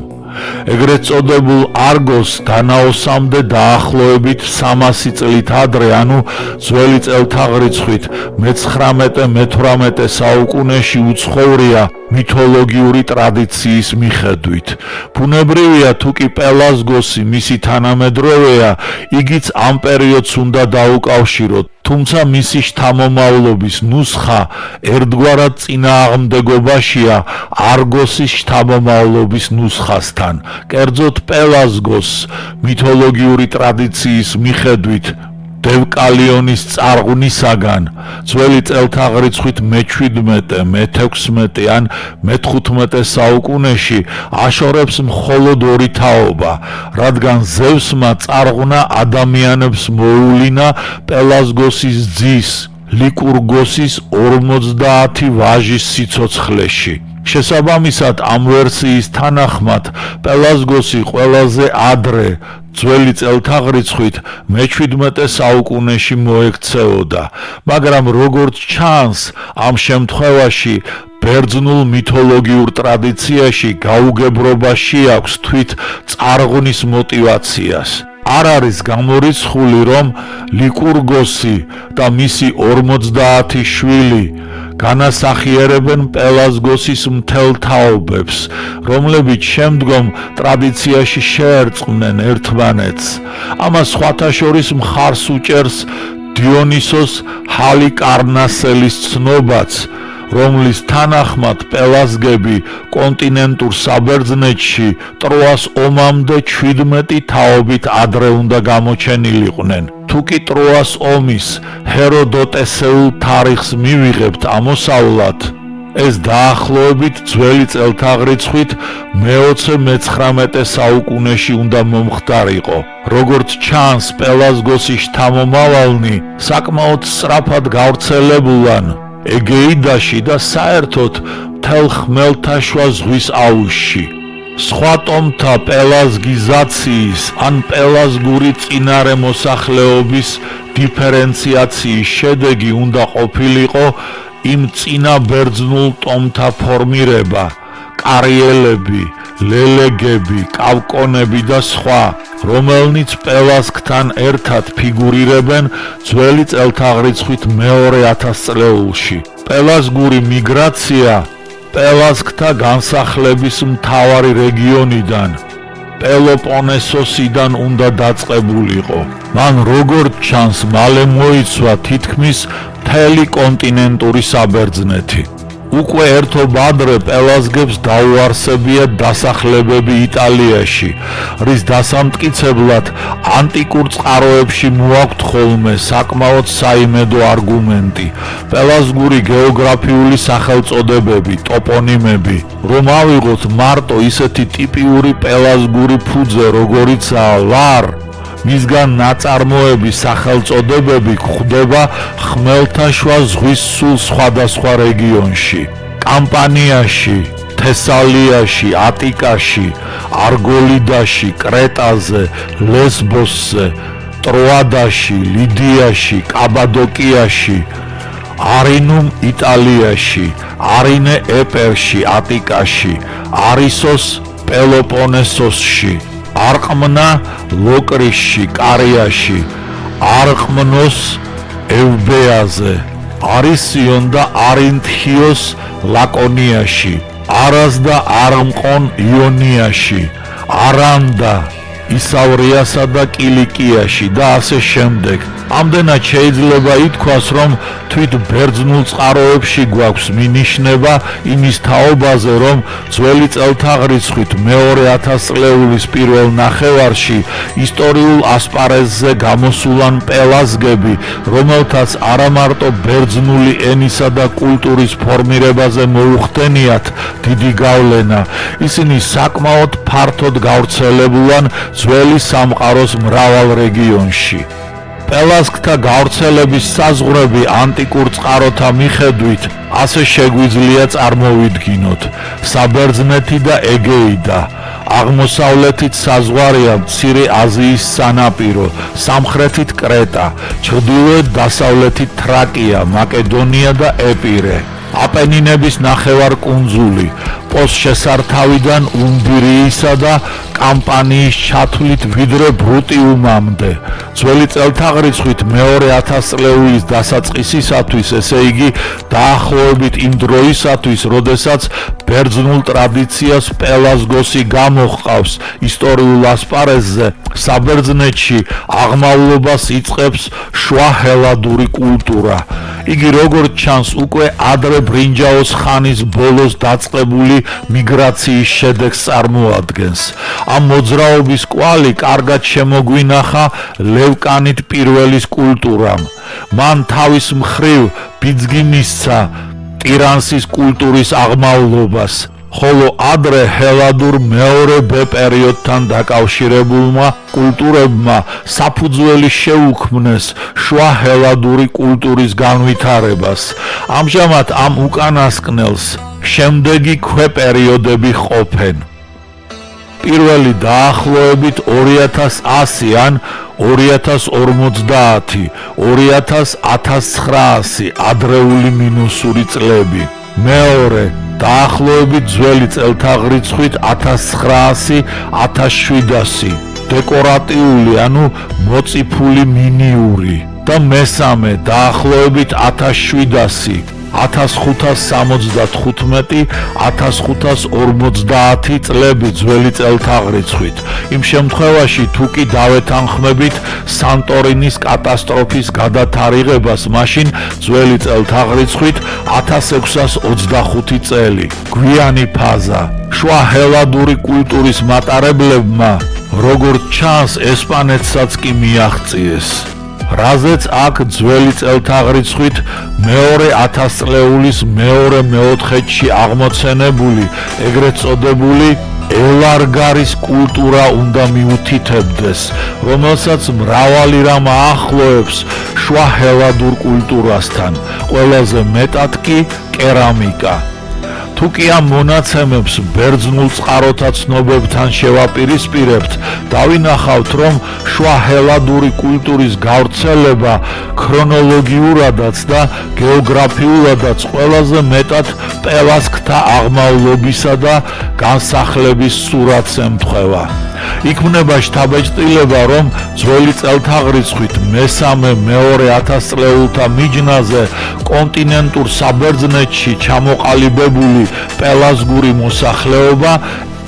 ეგრეთ წოდებულ არგოს დანაოსამდე დაახლოებით 300 წლით ადრე, ანუ ძველი წელთაღრიცხვით მე-19-მე-18 საუკუნეში უცხოვრია მითოლოგიური ტრადიციის მიხედვით. ბუნებრივია, თუკი პელაზგოსი მისი თანამედროვეა, იგიც ამ პერიოდს უნდა დაუკავშიროთ, თუმცა მისი შთამომავლობის ნუსხა ერთგვარად წინააღმდეგობაშია არგოსის შთამომავლობის ნუსხასთან. კერძოდ პელაზგოსს მითოლოგიური ტრადიციის მიხედვით დევკალიონის წარღვნისაგან ძველი წელთაღრიცხვით მე-17, მე-16 ან მე-15 საუკუნეში აშორებს მხოლოდ ორი თაობა, რადგან ზევსმა წარღვნა ადამიანებს მოუვლინა პელაზგოსის ძის, ლიკურგოსის 50 ვაჟის სიცოცხლეში. შესაბამისად, ამ ვერსიის თანახმად, პელაზგოსი ყველაზე ადრე ძველი წელთაღრიცხვით მე-17 საუკუნეში მოექცეოდა, მაგრამ როგორც ჩანს, ამ შემთხვევაში ბერძნულ მითოლოგიურ ტრადიციაში გაუგებრობა შეაქვს თვით წარღვნის მოტივაციას. არ არის გამორიცხული, რომ ლიკურგოსი და მისი 50 შვილი განასახიერებენ პელაზგოსის მთელ თაობებს, რომლებიც შემდგომ ტრადიციაში შეერწყმნენ ერთმანეთს. ამას სხვათა შორის მხარს უჭერს დიონისოს ჰალიკარნასელის ცნობაც, რომლის თანახმად პელაზგები კონტინენტურ საბერძნეთში ტროას ომამდე 17 თაობით ადრე უნდა გამოჩენილიყვნენ. თუკი ტროას ომის ჰეროდოტესეულ თარიღს მივიღებთ ამოსავლად, ეს დაახლოებით ძველი წელთაღრიცხვით მე-20-მე-19 საუკუნეში უნდა მომხდარიყო. როგორც ჩანს, პელაზგოსის შთამომავალნი საკმაოდ სწრაფად გავრცელებულან ეგეიდაში და საერთოდ მთელ ხმელთაშუა ზღვის აუზში. სხვა ტომთა პელაზგიზაციის ან პელაზგური წინარე მოსახლეობის დიფერენციაციის შედეგი უნდა ყოფილიყო იმ წინა ბერძნულ ტომთა ფორმირება, კარიელები, ლელეგები, კავკონები და სხვა, რომელნიც პელაზგთან ერთად ფიგურირებენ ძველი წელთაღრიცხვით მეორე ათასწლეულში. პელაზგური მიგრაცია პელაზგთა განსახლების მთავარი რეგიონიდან, პელოპონესოსიდან უნდა დაწყებულიყო. მან როგორც ჩანს, მალე მოიცვა თითქმის მთელი კონტინენტური საბერძნეთი. უკვე ერთობ ადრე პელაზგებს დაუარსებიათ დასახლებები იტალიაში, რის დასამტკიცებლად ანტიკურ წყაროებში მოაქვთ ხოლმე საკმაოდ საიმედო არგუმენტი, პელაზგური გეოგრაფიული სახელწოდებები, ტოპონიმები, რომ ავიღოთ მარტო ისეთი ტიპიური პელაზგური ფუძე, როგორიცაა ლარ, მისგან ნაწარმოები სახელწოდებები გვხვდება ხმელთაშუა ზღვის სულ სხვადასხვა რეგიონში. კამპანიაში, თესალიაში, ატიკაში, არგოლიდაში, კრეტაზე, ლესბოსზე, ტროადაში, ლიდიაში, კაბადოკიაში, არინუმ იტალიაში, არინე ეპერში, ატიკაში, არისოს პელოპონესოსში, არყმნა ლოკრისში, კარიაში, არყმნოს ევბეაზე, არისიონ და არინთიოს ლაკონიაში, არას და არმყონ იონიაში, არანდა ისავრიასა და კილიკიაში და ასე შემდეგ. ამდენად შეიძლება ითქვას, რომ თვით ბერძნულ წყაროებში გვაქვს მინიშნება იმის თაობაზე, რომ ძველი წელთაღრიცხვით მეორე ათასწლეულის პირველ ნახევარში ისტორიულ ასპარეზზე გამოსულან პელაზგები, რომელთაც არამარტო ბერძნული ენისა და კულტურის ფორმირებაზე მოუხდენიათ დიდი გავლენა, ისინი საკმაოდ ფართოდ გავრცელებულან ძველი სამყაროს მრავალ რეგიონში. პელასგთა გავრცელების საზღვრები ანტიკურ წყაროთა მიხედვით ასე შეგვიძლია წარმოვიდგინოთ: საბერძნეთი და ეგეიდა, აღმოსავლეთით საზღვარია მცირე აზიის სანაპირო, სამხრეთით კრეტა, ჩრდილოეთ-დასავლეთით თრაკია, მაკედონია და ეპირე, აპენინების ნახევარკუნძული, პოს შესართავიდან უნდირიისა და კამპანიის ჩათვლით ვიდრე ბრუტიუმამდე. ძველი წელთაღრიცხვით მეორე 1000 წლეულის დასაწყისისათვის, ესე იგი დაახლოებით იმ დროისათვის, როდესაც ბერძნულ ტრადიციას პელასგოსი გამოჰყავს ისტორიულ ასპარეზზე, საბერძნეთში აღმავლობას იწყებს შუა ჰელადური კულტურა. იგი როგორც ჩანს უკვე ადრე ბრინჯაოს ხანის ბოლოს დაწყებული მიგრაციის შედეგს წარმოადგენს. ამ მოძრაობის კვალი კარგად შემოგვინახა ლევკანით პირველის კულტურამ. მან თავის მხრივ ბიძგი მისცა ტირანსის კულტურის აღმავლობას, ხოლო ადრე ჰელადურ მეორე ბ პერიოდთან დაკავშირებულმა კულტურებმა საფუძველი შეუქმნეს შუა ჰელადური კულტურის განვითარებას. ამჟამად ამ უკანასკნელს შემდეგი ქვეპერიოდები ყოფენ. პირველი დაახლოებით 2100 ან 2050, 1900 ადრეული მინუსური წლები. მეორე დაახლოებით ძველი წელთაღრიცხვით 1900-1700, დეკორატიული ანუ მოწიფული მინიური და მესამე დაახლოებით 1700, 1575-1550 წლები ძველი წელთაღრიცხვით. იმ შემთხვევაში თუ კი დავეთანხმებით სანტორინის კატასტროფის გადათარიღებას, მაშინ ძველი წელთაღრიცხვით 1625 წელი, გვიანი ფაზა. შუა ჰელადური კულტურის მატარებლებმა, როგორც ჩანს, ესპანეთსაც კი მიაღწიეს, რაზეც აქ ძველი წელთაღრიცხვით მეორე 1000 წლეულის მეორე მეოთხედში აღმოცენებული, ეგრეთ წოდებული ელარგარის კულტურა უნდა მიუთითებდეს, რომელსაც მრავალი რამ აახლოებს შუა ჰელადურ კულტურასთან, ყველაზე მეტად კი კერამიკა. თუ კი ამ მონაცემებს ბერძნულ წყაროთა ცნობებთან შევაპირისპირებთ, დავინახავთ, რომ შუა ჰელადური კულტურის გავრცელება ქრონოლოგიურადაც და გეოგრაფიულადაც ყველაზე მეტად პელასგთა აღმავლობისა და განსახლების სურათს ემთხვევა. იქმნება შთაბეჭდილება, რომ ძველი წელთაღრიცხვით მესამე-მეორე 1000 წლეულთა მიჯნაზე კონტინენტურ საბერძნეთში ჩამოყალიბებული პელასგური მოსახლეობა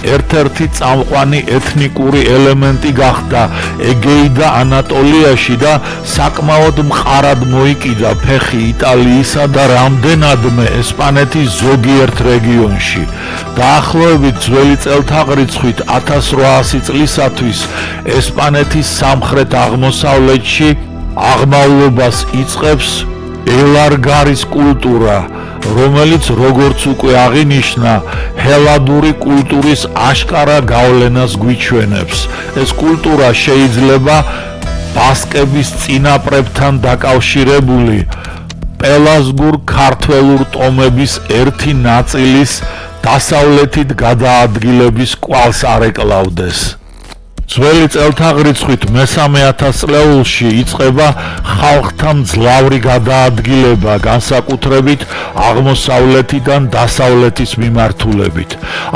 ერთ-ერთი წამყვანი ეთნიკური ელემენტი გახდა ეგეიდა ანატოლიაში და საკმაოდ მყარად მოიკიდა ფეხი იტალიისა და რამდენადმე ესპანეთის ზოგიერთ რეგიონში. დაახლოებით ძველი წელთაღრიცხვით 1800 წლისათვის ესპანეთის სამხრეთ აღმოსავლეთში აღმავლობას იწყებს ელარგარის კულტურა, რომელიც როგორც უკვე აღინიშნა, ჰელადური კულტურის აშკარა გავლენას გვიჩვენებს. ეს კულტურა შეიძლება ბასკების წინაპრებთან დაკავშირებული პელასგურ ქართველურ ტომების ერთი ნაწილის დასავლეთით გადაადგილების კვალს არ ეკლავდეს. ძველი წელთაღრიცხვით მესამე 1000 წლეულში იწყება ხალხთა მძლავრი გადაადგილება, განსაკუთრებით აღმოსავლეთიდან დასავლეთის მიმართულებით.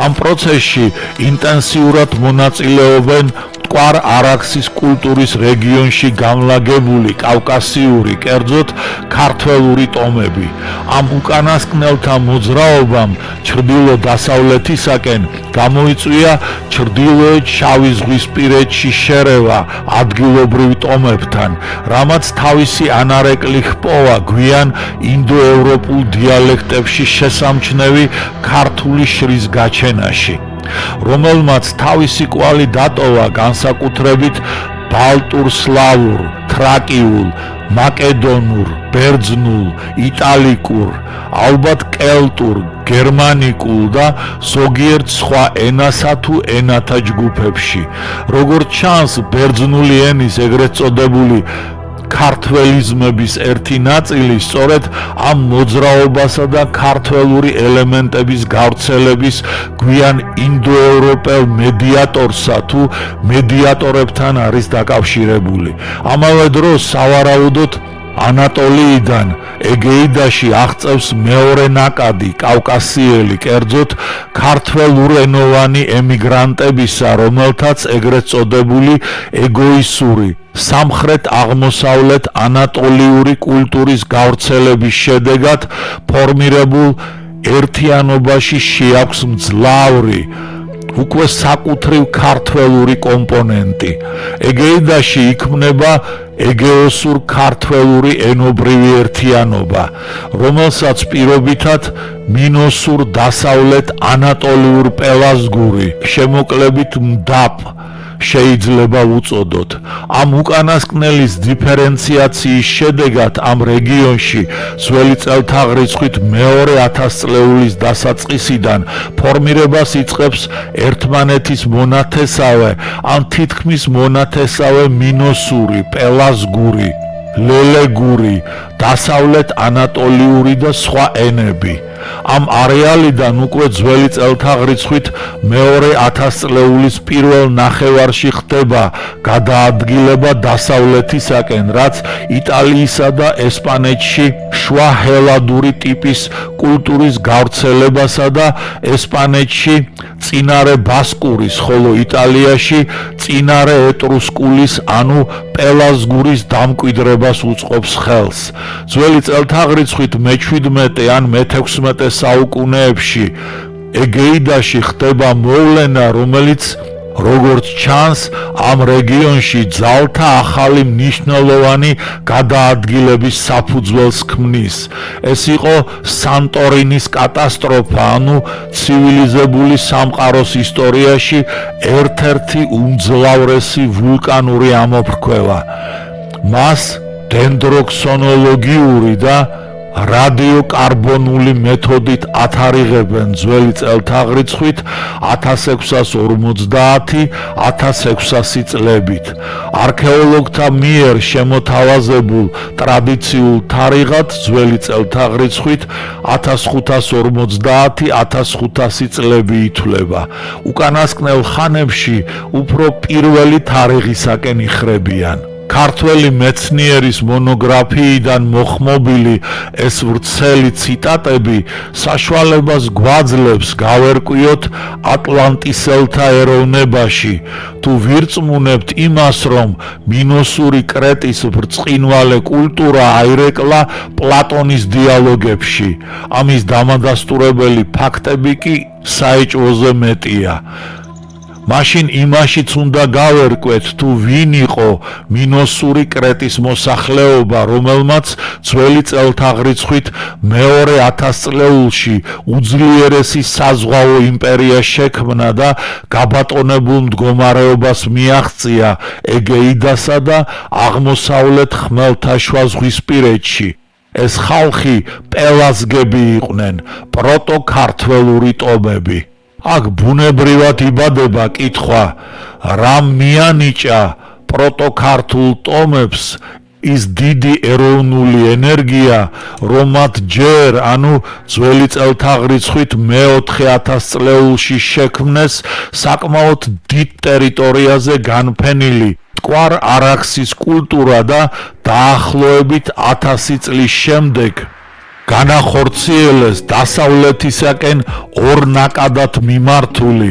ამ პროცესში ინტენსიურად მონაწილეობენ მტკვარ არაქსის კულტურის რეგიონში განლაგებული კავკასიური, კერძოდ ქართველური ტომები. ამ უკანასკნელთა მოძრაობამ ჩრდილო-დასავლეთისაკენ გამოიწვია ჩრდილოეთ შავი ზღვისპირეთში შერევა ადგილობრივ ტომებთან, რამაც თავისი ანარეკლი ჰპოვა გვიან ინდოევროპულ დიალექტებში შესამჩნევი ქართული შრის გაჩენაში, რომელმაც თავისი კვალი დატოვა განსაკუთრებით ბალტურ სლავურ, თრაკიულ, მაკედონურ, ბერძნულ, იტალიკურ, ალბათ კელტურ, გერმანიკულ და ზოგიერთ სხვა ენასა თუ ენათა ჯგუფებში. როგორც ჩანს, ბერძნული ენის ეგრეთ წოდებული ქართველიზმების ერთი ნაწილი სწორედ ამ მოძრაობასა და ქართველური ელემენტების გავრცელების გვიან ინდოევროპელ მედიატორსა თუ მედიატორებთან არის დაკავშირებული. ამავე დროს სავარაუდოდ ანატოლიიდან ეგეიდაში აღწევს მეორე ნაკადი კავკასიელი, კერძოდ ქართველურენოვანი ემიგრანტებისა, რომელთაც ეგრეთ წოდებული ეგოისური სამხრეთ აღმოსავლეთ ანატოლიური კულტურის გავრცელების შედეგად ფორმირებულ ერთიანობაში შეაქვს მძლავრი უკვე საკუთრივ ქართველური კომპონენტი. ეგეიდაში იქმნება ეგეოსურ ქართველური ენობრივი ერთიანობა, რომელსაც პირობითად მინოსურ დასავლეთ ანატოლიურ პელაზგური, შემოკლებით მდაბ შეიძლება უწოდოთ. ამ უკანასკნელის დიფერენციაციის შედეგად ამ რეგიონში ძველი წელთაღრიცხვით მეორე 1000 წლეულის დასაწყისიდან ფორმირებას იწყებს ერთმანეთის მონათესავე ან თითქმის მონათესავე მინოსური, პელაზგური, ლელეგური, დასავლეთ ანატოლიური და სხვა ენები. ამ არეალიდან უკვე ძველი წელთაღრიცხვით მეორე 1000 წლეულის პირველ ნახევარში ხდება გადაადგილება დასავლეთისაკენ, რაც იტალიისა და ესპანეთში შუა ჰელადური ტიპის კულტურის გავრცელებასა და ესპანეთში წინარე ბასკურის, ხოლო იტალიაში წინარე ეტრუსკულის ანუ პელაზგურის დამკვიდრებას უწყობს ხელს. ძველი წელთაღრიცხვით მე-17 ან მე-16 საუკუნეებში ეგეიდაში ხდება მოვლენა, რომელიც როგორც ჩანს ამ რეგიონში ძალთა ახალი მნიშვნელოვანი გადაადგილების საფუძველს ქმნის. ეს იყო სანტორინის კატასტროფა, ანუ ცივილიზებული სამყაროს ისტორიაში ერთ-ერთი უმძლავრესი ვულკანური ამოფრქვევა. მას დენდროქსონოლოგიური და რადიოკარბონული მეთოდით ათარიღებენ ძველი წელთაღრიცხვით 1650-1600 წლებით. არქეოლოგთა მიერ შემოთავაზებულ ტრადიციულ თარიღად ძველი წელთაღრიცხვით 1550-1500 წლები ითვლება. უკანასკნელ ხანებში უფრო პირველი თარიღისაკენ იხრებიან. ქართველი მეცნიერის მონოგრაფიიდან მოხმობილი ეს ვრცელი ციტატები საშუალებას გვაძლევს გავერკვიოთ ატლანტისელთა ეროვნებაში, თუ ვირწმუნებთ იმას, რომ მინოსური კრეტის ბრწყინვალე კულტურა აირეკლა პლატონის დიალოგებში. ამის დამადასტურებელი ფაქტები კი საეჭვოზე მეტია. მაშინ იმაშიც უნდა გავერკვეთ, თუ ვინ იყო მინოსური კრეტის მოსახლეობა, რომელმაც ძველი წელთაღრიცხვით მეორე 1000 წლეულში უძლიერესი საზღვაო იმპერია შექმნა და გაბატონებულ მდგომარეობას მიაღწია ეგეიდასა და აღმოსავლეთ ხმელთაშუა ზღვისპირეთში. ეს ხალხი პელაზგები იყვნენ, პროტოქართველური ტომები. აქ ბუნებრივად იბადება კითხვა, რამ მიანიჭა პროტოქართულ ტომებს ის დიდი ეროვნული ენერგია, რომ მათ ჯერ, ანუ ძველი წელთაღრიცხვით მე-4000 წლეულში შექმნეს საკმაოდ დიდ ტერიტორიაზე განფენილი მტკვარ არაქსის კულტურა და დაახლოებით 1000 წლის შემდეგ განახორციელეს დასავლეთისაკენ ორ ნაკადად მიმართული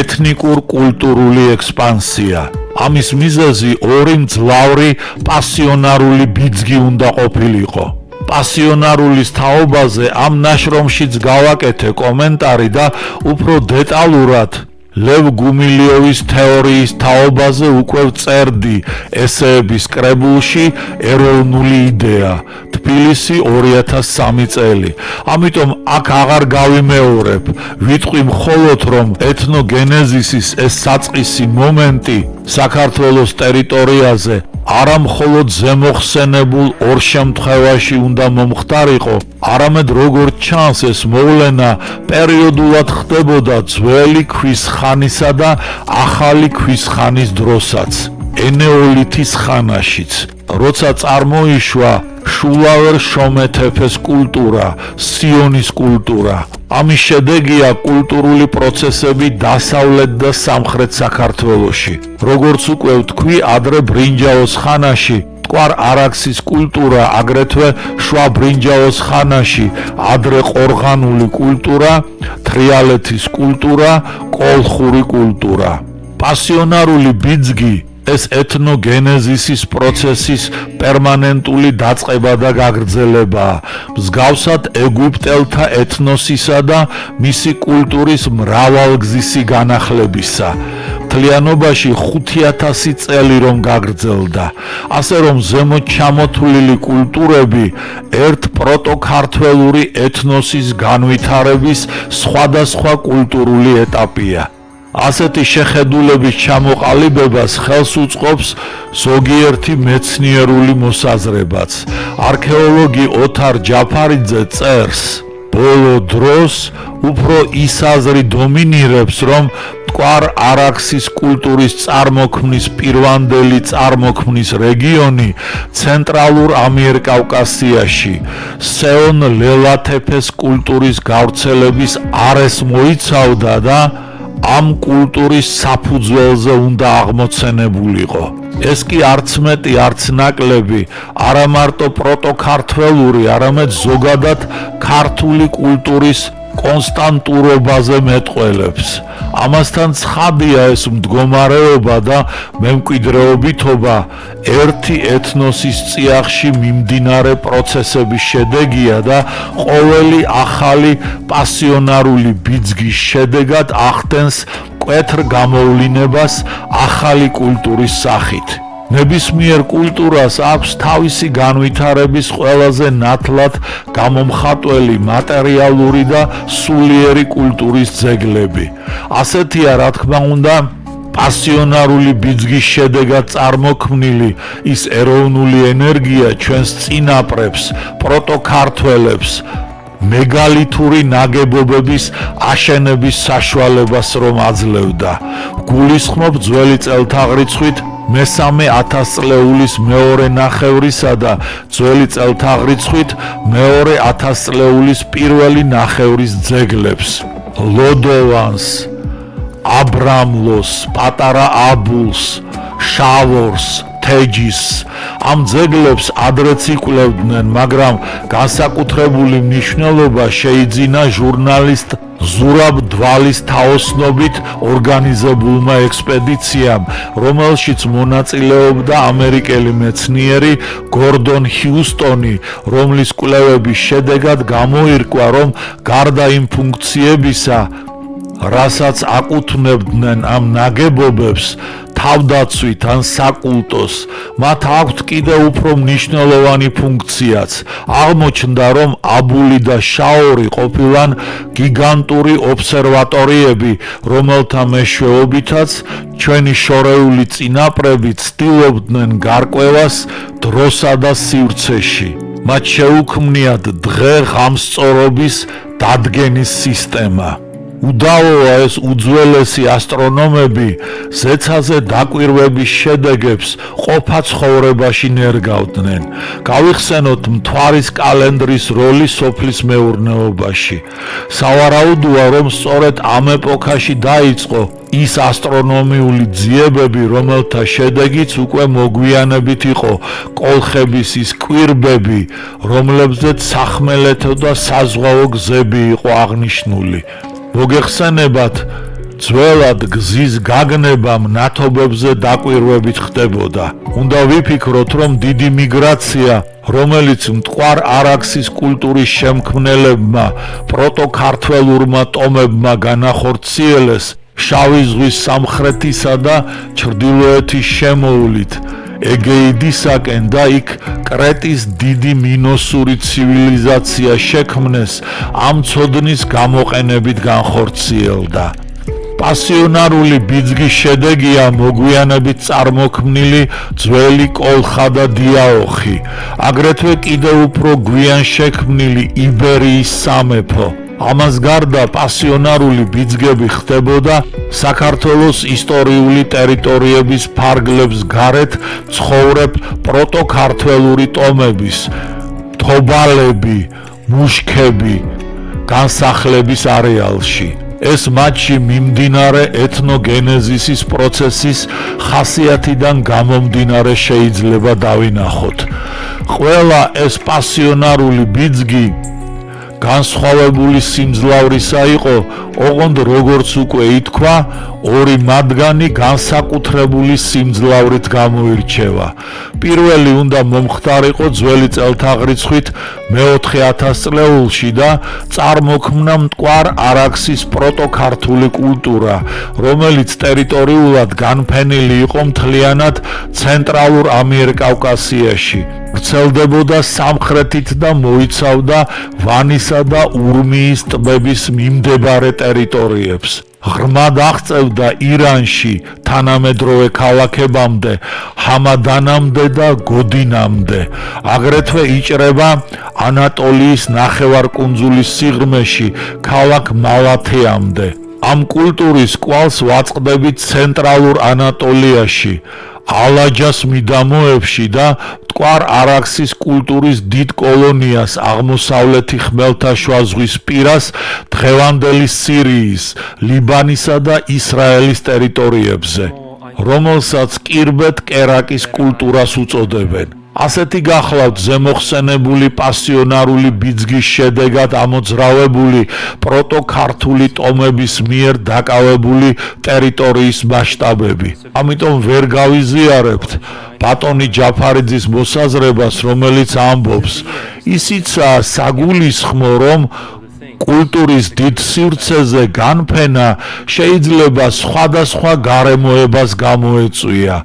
ეთნიკურ-კულტურული ექსპანსია. ამის მიზეზი ორი მძლავრი პასიონარული ბიძგი უნდა ყოფილიყო. პასიონარულის თაობაზე ამ ნაშრომშიც გავაკეთე კომენტარი და უფრო დეტალურად ლევ გუმილიოვის თეორიის თაობაზე უკვე ვწერდი ესეების კრებულში ეროვნული იდეა, თბილისი 2003 წელი. ამიტომ აქ აღარ გავიმეორებ, ვიტყვი მხოლოდ რომ ეთნოგენეზისის ეს საწყისი მომენტი საქართველოს ტერიტორიაზე არა მხოლოდ ზემოხსენებულ ორ შემთხვევაში უნდა მომხდარიყო, არამედ როგორც ჩანს ეს მოვლენა პერიოდულად ხდებოდა ძველი ქვის ხანისა და ახალი ქვის ხანის დროსაც, ენეოლითის ხანაშიც. როცა წარმოიშვა შულავერ შომეთეფეს კულტურა, სიონის კულტურა. ამის შედეგია კულტურული პროცესები დასავლეთ და სამხრეთ საქართველოში. როგორც უკვე ვთქვი, ადრე ბრინჯაოს ხანაში მტკვარ არაქსის კულტურა, აგრეთვე შუა ბრინჯაოს ხანაში ადრე ყორღანული კულტურა, თრიალეთის კულტურა, კოლხური კულტურა. პასიონარული ბიძგი ეს ეთნოგენეზისის პროცესის პერმანენტული დაწყება და გაგრძელებაა, მსგავსად ეგვიპტელთა ეთნოსისა და მისი კულტურის მრავალგზისი განახლებისა. მთლიანობაში 5000 წელი რომ გაგრძელდა, ასე რომ ზემოთ ჩამოთვლილი კულტურები ერთ პროტოქართველური ეთნოსის განვითარების სხვადასხვა კულტურული ეტაპია. ასეთი შეხედულების ჩამოყალიბებას ხელს უწყობს ზოგიერთი მეცნიერული მოსაზრებაც. არქეოლოგი ოთარ ჯაფარიძე წერს, ბოლო დროს უფრო ის აზრი დომინირებს, რომ მტკვარ არაქსის კულტურის წარმოქმნის პირვანდელი წარმოქმნის რეგიონი ცენტრალურ ამიერკავკასიაში სეონ ლელათეფეს კულტურის გავრცელების არეს მოიცავდა და ამ კულტურის საფუძველზე უნდა აღმოცენებულიყო. ეს კი არც მეტი, არც ნაკლები, არა მარტო პროტოქართველური, არამედ ზოგადად ქართული კულტურის კონსტანტურობაზე მეტყველებს. ამასთან ცხადია ეს მდგომარეობა და მემკვიდრეობითობა ერთი ეთნოსის წიაღში მიმდინარე პროცესების შედეგია და ყოველი ახალი პასიონარული ბიძგის შედეგად ახდენს მკვეთრ გამოვლინებას ახალი კულტურის სახით. ნებისმიერ კულტურას აქვს თავისი განვითარების ყველაზე ნათლად გამომხატველი მატერიალური და სულიერი კულტურის ძეგლები. ასეთია, რა თქმა უნდა, პასიონარული ბიძგის შედეგად წარმოქმნილი ის ეროვნული ენერგია ჩვენს წინაპრებს, პროტოქართველებს, მეგალითური ნაგებობების აშენების საშუალებას რომ აძლევდა. გულისხმობ ძველი წელთაღრიცხვით მესამე 1000 წლეულის მეორე ნახევრისა და ძველი წელთაღრიცხვით მეორე 1000 წლეულის პირველი ნახევრის ძეგლებს. ლოდოვანს, აბრამლოს, პატარა აბულს, შავორს, თეჯის. ამ ძეგლებს ადრეც იკვლევდნენ, მაგრამ განსაკუთრებული მნიშვნელობა შეიძინა ჟურნალისტ ზურაბ დვალის თაოსნობით ორგანიზებულმა ექსპედიციამ, რომელშიც მონაწილეობდა ამერიკელი მეცნიერი გორდონ ჰიუსტონი, რომლის კვლევების შედეგად გამოირკვა, რომ გარდა იმ ფუნქციებისა, რასაც აკუთვნებდნენ ამ ნაგებობებს, თავდაცვით ან საკულტოს, მათ აქვთ კიდევ უფრო მნიშვნელოვანი ფუნქციაც. აღმოჩნდა, რომ აბული და შაორი ყოფილან გიგანტური ობსერვატორიები, რომელთა მეშვეობითაც ჩვენი შორეული წინაპრები ცდილობდნენ გარკვევას დროსა და სივრცეში. მათ შეუქმნიათ დღე-ღამსწორობის დადგენის სისტემა. უდავოა ეს უძველესი ასტრონომები ზეცაზე დაკვირვების შედეგებს ყოფა ცხოვრებაში ნერგავდნენ. გავიხსენოთ მთვარის კალენდრის როლი სოფლის მეურნეობაში. სავარაუდოა, რომ სწორედ ამ ეპოქაში დაიწყო ის ასტრონომიული ძიებები, რომელთა შედეგიც უკვე მოგვიანებით იყო კოლხების ის კვირბები, რომლებზეც სახმელეთო და საზღვაო გზები იყო აღნიშნული. მოგეხსენებათ, ძველად გზის გაგნება მნათობებზე დაკვირვებით ხდებოდა. უნდა ვიფიქროთ, რომ დიდი მიგრაცია, რომელიც მტკვარ არაქსის კულტურის შემქმნელებმა, პროტოქართველურმა ტომებმა განახორციელეს შავი ზღვის სამხრეთისა და ჩრდილოეთის შემოვლით ეგეიდისაკენ და იქ კრეტის დიდი მინოსური ცივილიზაცია შექმნეს ამ ცოდნის გამოყენებით განხორციელდა. პასიონარული ბიძგის შედეგია მოგვიანებით წარმოქმნილი ძველი კოლხა და დიაოხი, აგრეთვე კიდევ უფრო გვიან შექმნილი იბერიის სამეფო, ამას გარდა პასიონარული ბიძგები ხდებოდა საქართველოს ისტორიული ტერიტორიების ფარგლებს გარეთ ცხოვრებ პროტოქართველური ტომების, თობალები, მუშქები განსახლების არეალში. ეს მათში მიმდინარე ეთნოგენეზისის პროცესის ხასიათიდან გამომდინარე შეიძლება დავინახოთ. ყველა ეს პასიონარული ბიძგი განსხვავებული სიმძლავრისა იყო, ოღონდ როგორც უკვე ითქვა, ორი მათგანი განსაკუთრებული სიმძლავრით გამოირჩევა. პირველი უნდა მომხდარიყო ძველი წელთაღრიცხვით მეოთხე ათასწლეულში და წარმოქმნა მტკვარ არაქსის პროტოქართული კულტურა, რომელიც ტერიტორიულად განფენილი იყო მთლიანად ცენტრალურ ამიერკავკასიაში. ვრცელდებოდა სამხრეთით და მოიცავდა ვანისა და ურმიის ტბების მიმდებარე ტერიტორიებს. ღრმად აღწევდა ირანში თანამედროვე ქალაქებამდე, ჰამადანამდე და გოდინამდე. აგრეთვე იჭრება ანატოლიის ნახევარკუნძულის სიღრმეში, ქალაქ მალათეამდე. ამ კულტურის კვალს ვაწყდებით ცენტრალურ ანატოლიაში, ალაჯას მიდამოებში და მტკვარ არაქსის კულტურის დიდ კოლონიას აღმოსავლეთი ხმელთაშუა ზღვის პირას, დღევანდელი სირიის, ლიბანისა და ისრაელის ტერიტორიებზე, რომელსაც კირბეთ კერაკის კულტურას უწოდებენ. ასეთი გახლავთ ზემოხსენებული პასიონარული ბიძგის შედეგად ამოძრავებული პროტოქართული ტომების მიერ დაკავებული ტერიტორიის მასშტაბები. ამიტომ ვერ გავიზიარებთ ბატონი ჯაფარიძის მოსაზრებას, რომელიც ამბობს, ისიცაა საგულისხმო, რომ კულტურის დიდ სივრცეზე განფენა შეიძლება სხვადასხვა გარემოებას გამოეწვია,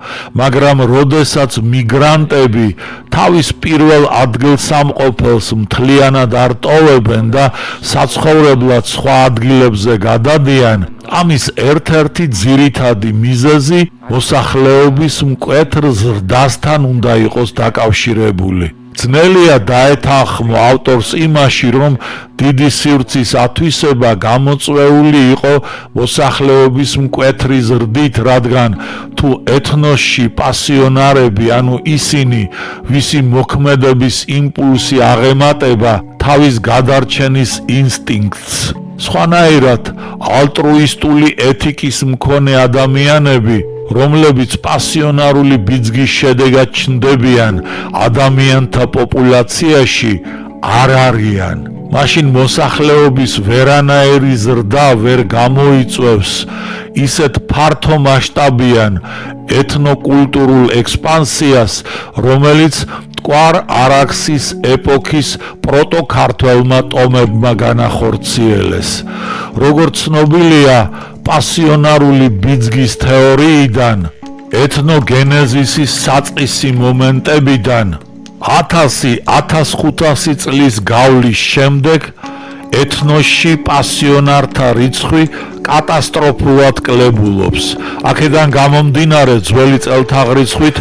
მაგრამ როდესაც მიგრანტები თავის პირველ ადგილსამყოფელს მთლიანად არ ტოვებენ და საცხოვრებლად სხვა ადგილებზე გადადიან, ამის ერთ-ერთი ძირითადი მიზეზი მოსახლეობის მკვეთრ ზრდასთან უნდა იყოს დაკავშირებული. ძნელია დაეთანხმო ავტორს იმაში, რომ დიდი სივრცის ათვისება გამოწვეული იყო მოსახლეობის მკვეთრი ზრდით, რადგან თუ ეთნოსში პასიონარები, ანუ ისინი, ვისი მოქმედების იმპულსი აღემატება თავის გადარჩენის ინსტინქტს, სხვანაირად ალტრუისტული ეთიკის მქონე ადამიანები, რომლებიც პასიონარული ბიძგის შედეგად ჩნდებიან ადამიანთა პოპულაციაში, არ არიან. მაშინ მოსახლეობის ვერანაირი ზრდა ვერ გამოიწვევს ისეთ ფართო მასშტაბიან ეთნოკულტურულ ექსპანსიას, რომელიც მტკვარ არაქსის ეპოქის პროტოქართველმა ტომებმა განახორციელეს. როგორც ცნობილია, პასიონარული ბიძგის თეორიიდან, ეთნოგენეზისის საწყისი მომენტებიდან 1000-1500 წლის გავლის შემდეგ ეთნოსში პასიონართა რიცხვი კატასტროფულად კლებულობს. აქედან გამომდინარე ძველი წელთაღრიცხვით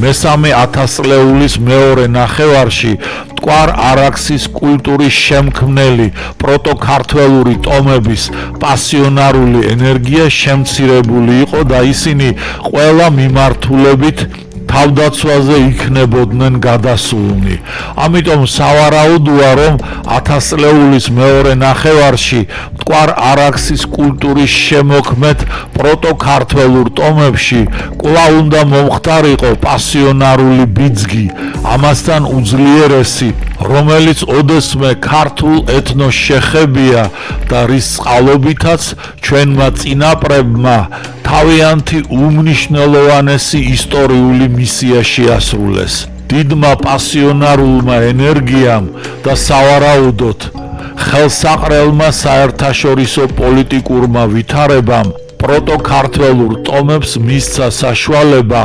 მესამე ათასწლეულის მეორე ნახევარში მტკვარ არაქსის კულტურის შემქმნელი პროტოქართველური ტომების პასიონარული ენერგია შემცირებული იყო და ისინი ყველა მიმართულებით თავდაცვაზე იქნებოდნენ გადასულნი. ამიტომ სავარაუდოა, რომ ათასწლეულის მეორე ნახევარში მტკვარ არაქსის კულტურის შემოქმედ პროტოქართველურ ტომებში კვლავ უნდა მომხდარიყო პასიონარული ბიძგი, ამასთან უძლიერესი, რომელიც ოდესმე ქართულ ეთნოს შეხებია და რის წყალობითაც ჩვენმა წინაპრებმა თავიანთი უმნიშვნელოვანესი ისტორიული მისია შეასრულეს. დიდმა პასიონარულმა ენერგიამ და სავარაუდოდ ხელსაყრელმა საერთაშორისო პოლიტიკურმა ვითარებამ პროტოქართველურ ტომებს მისცა საშუალება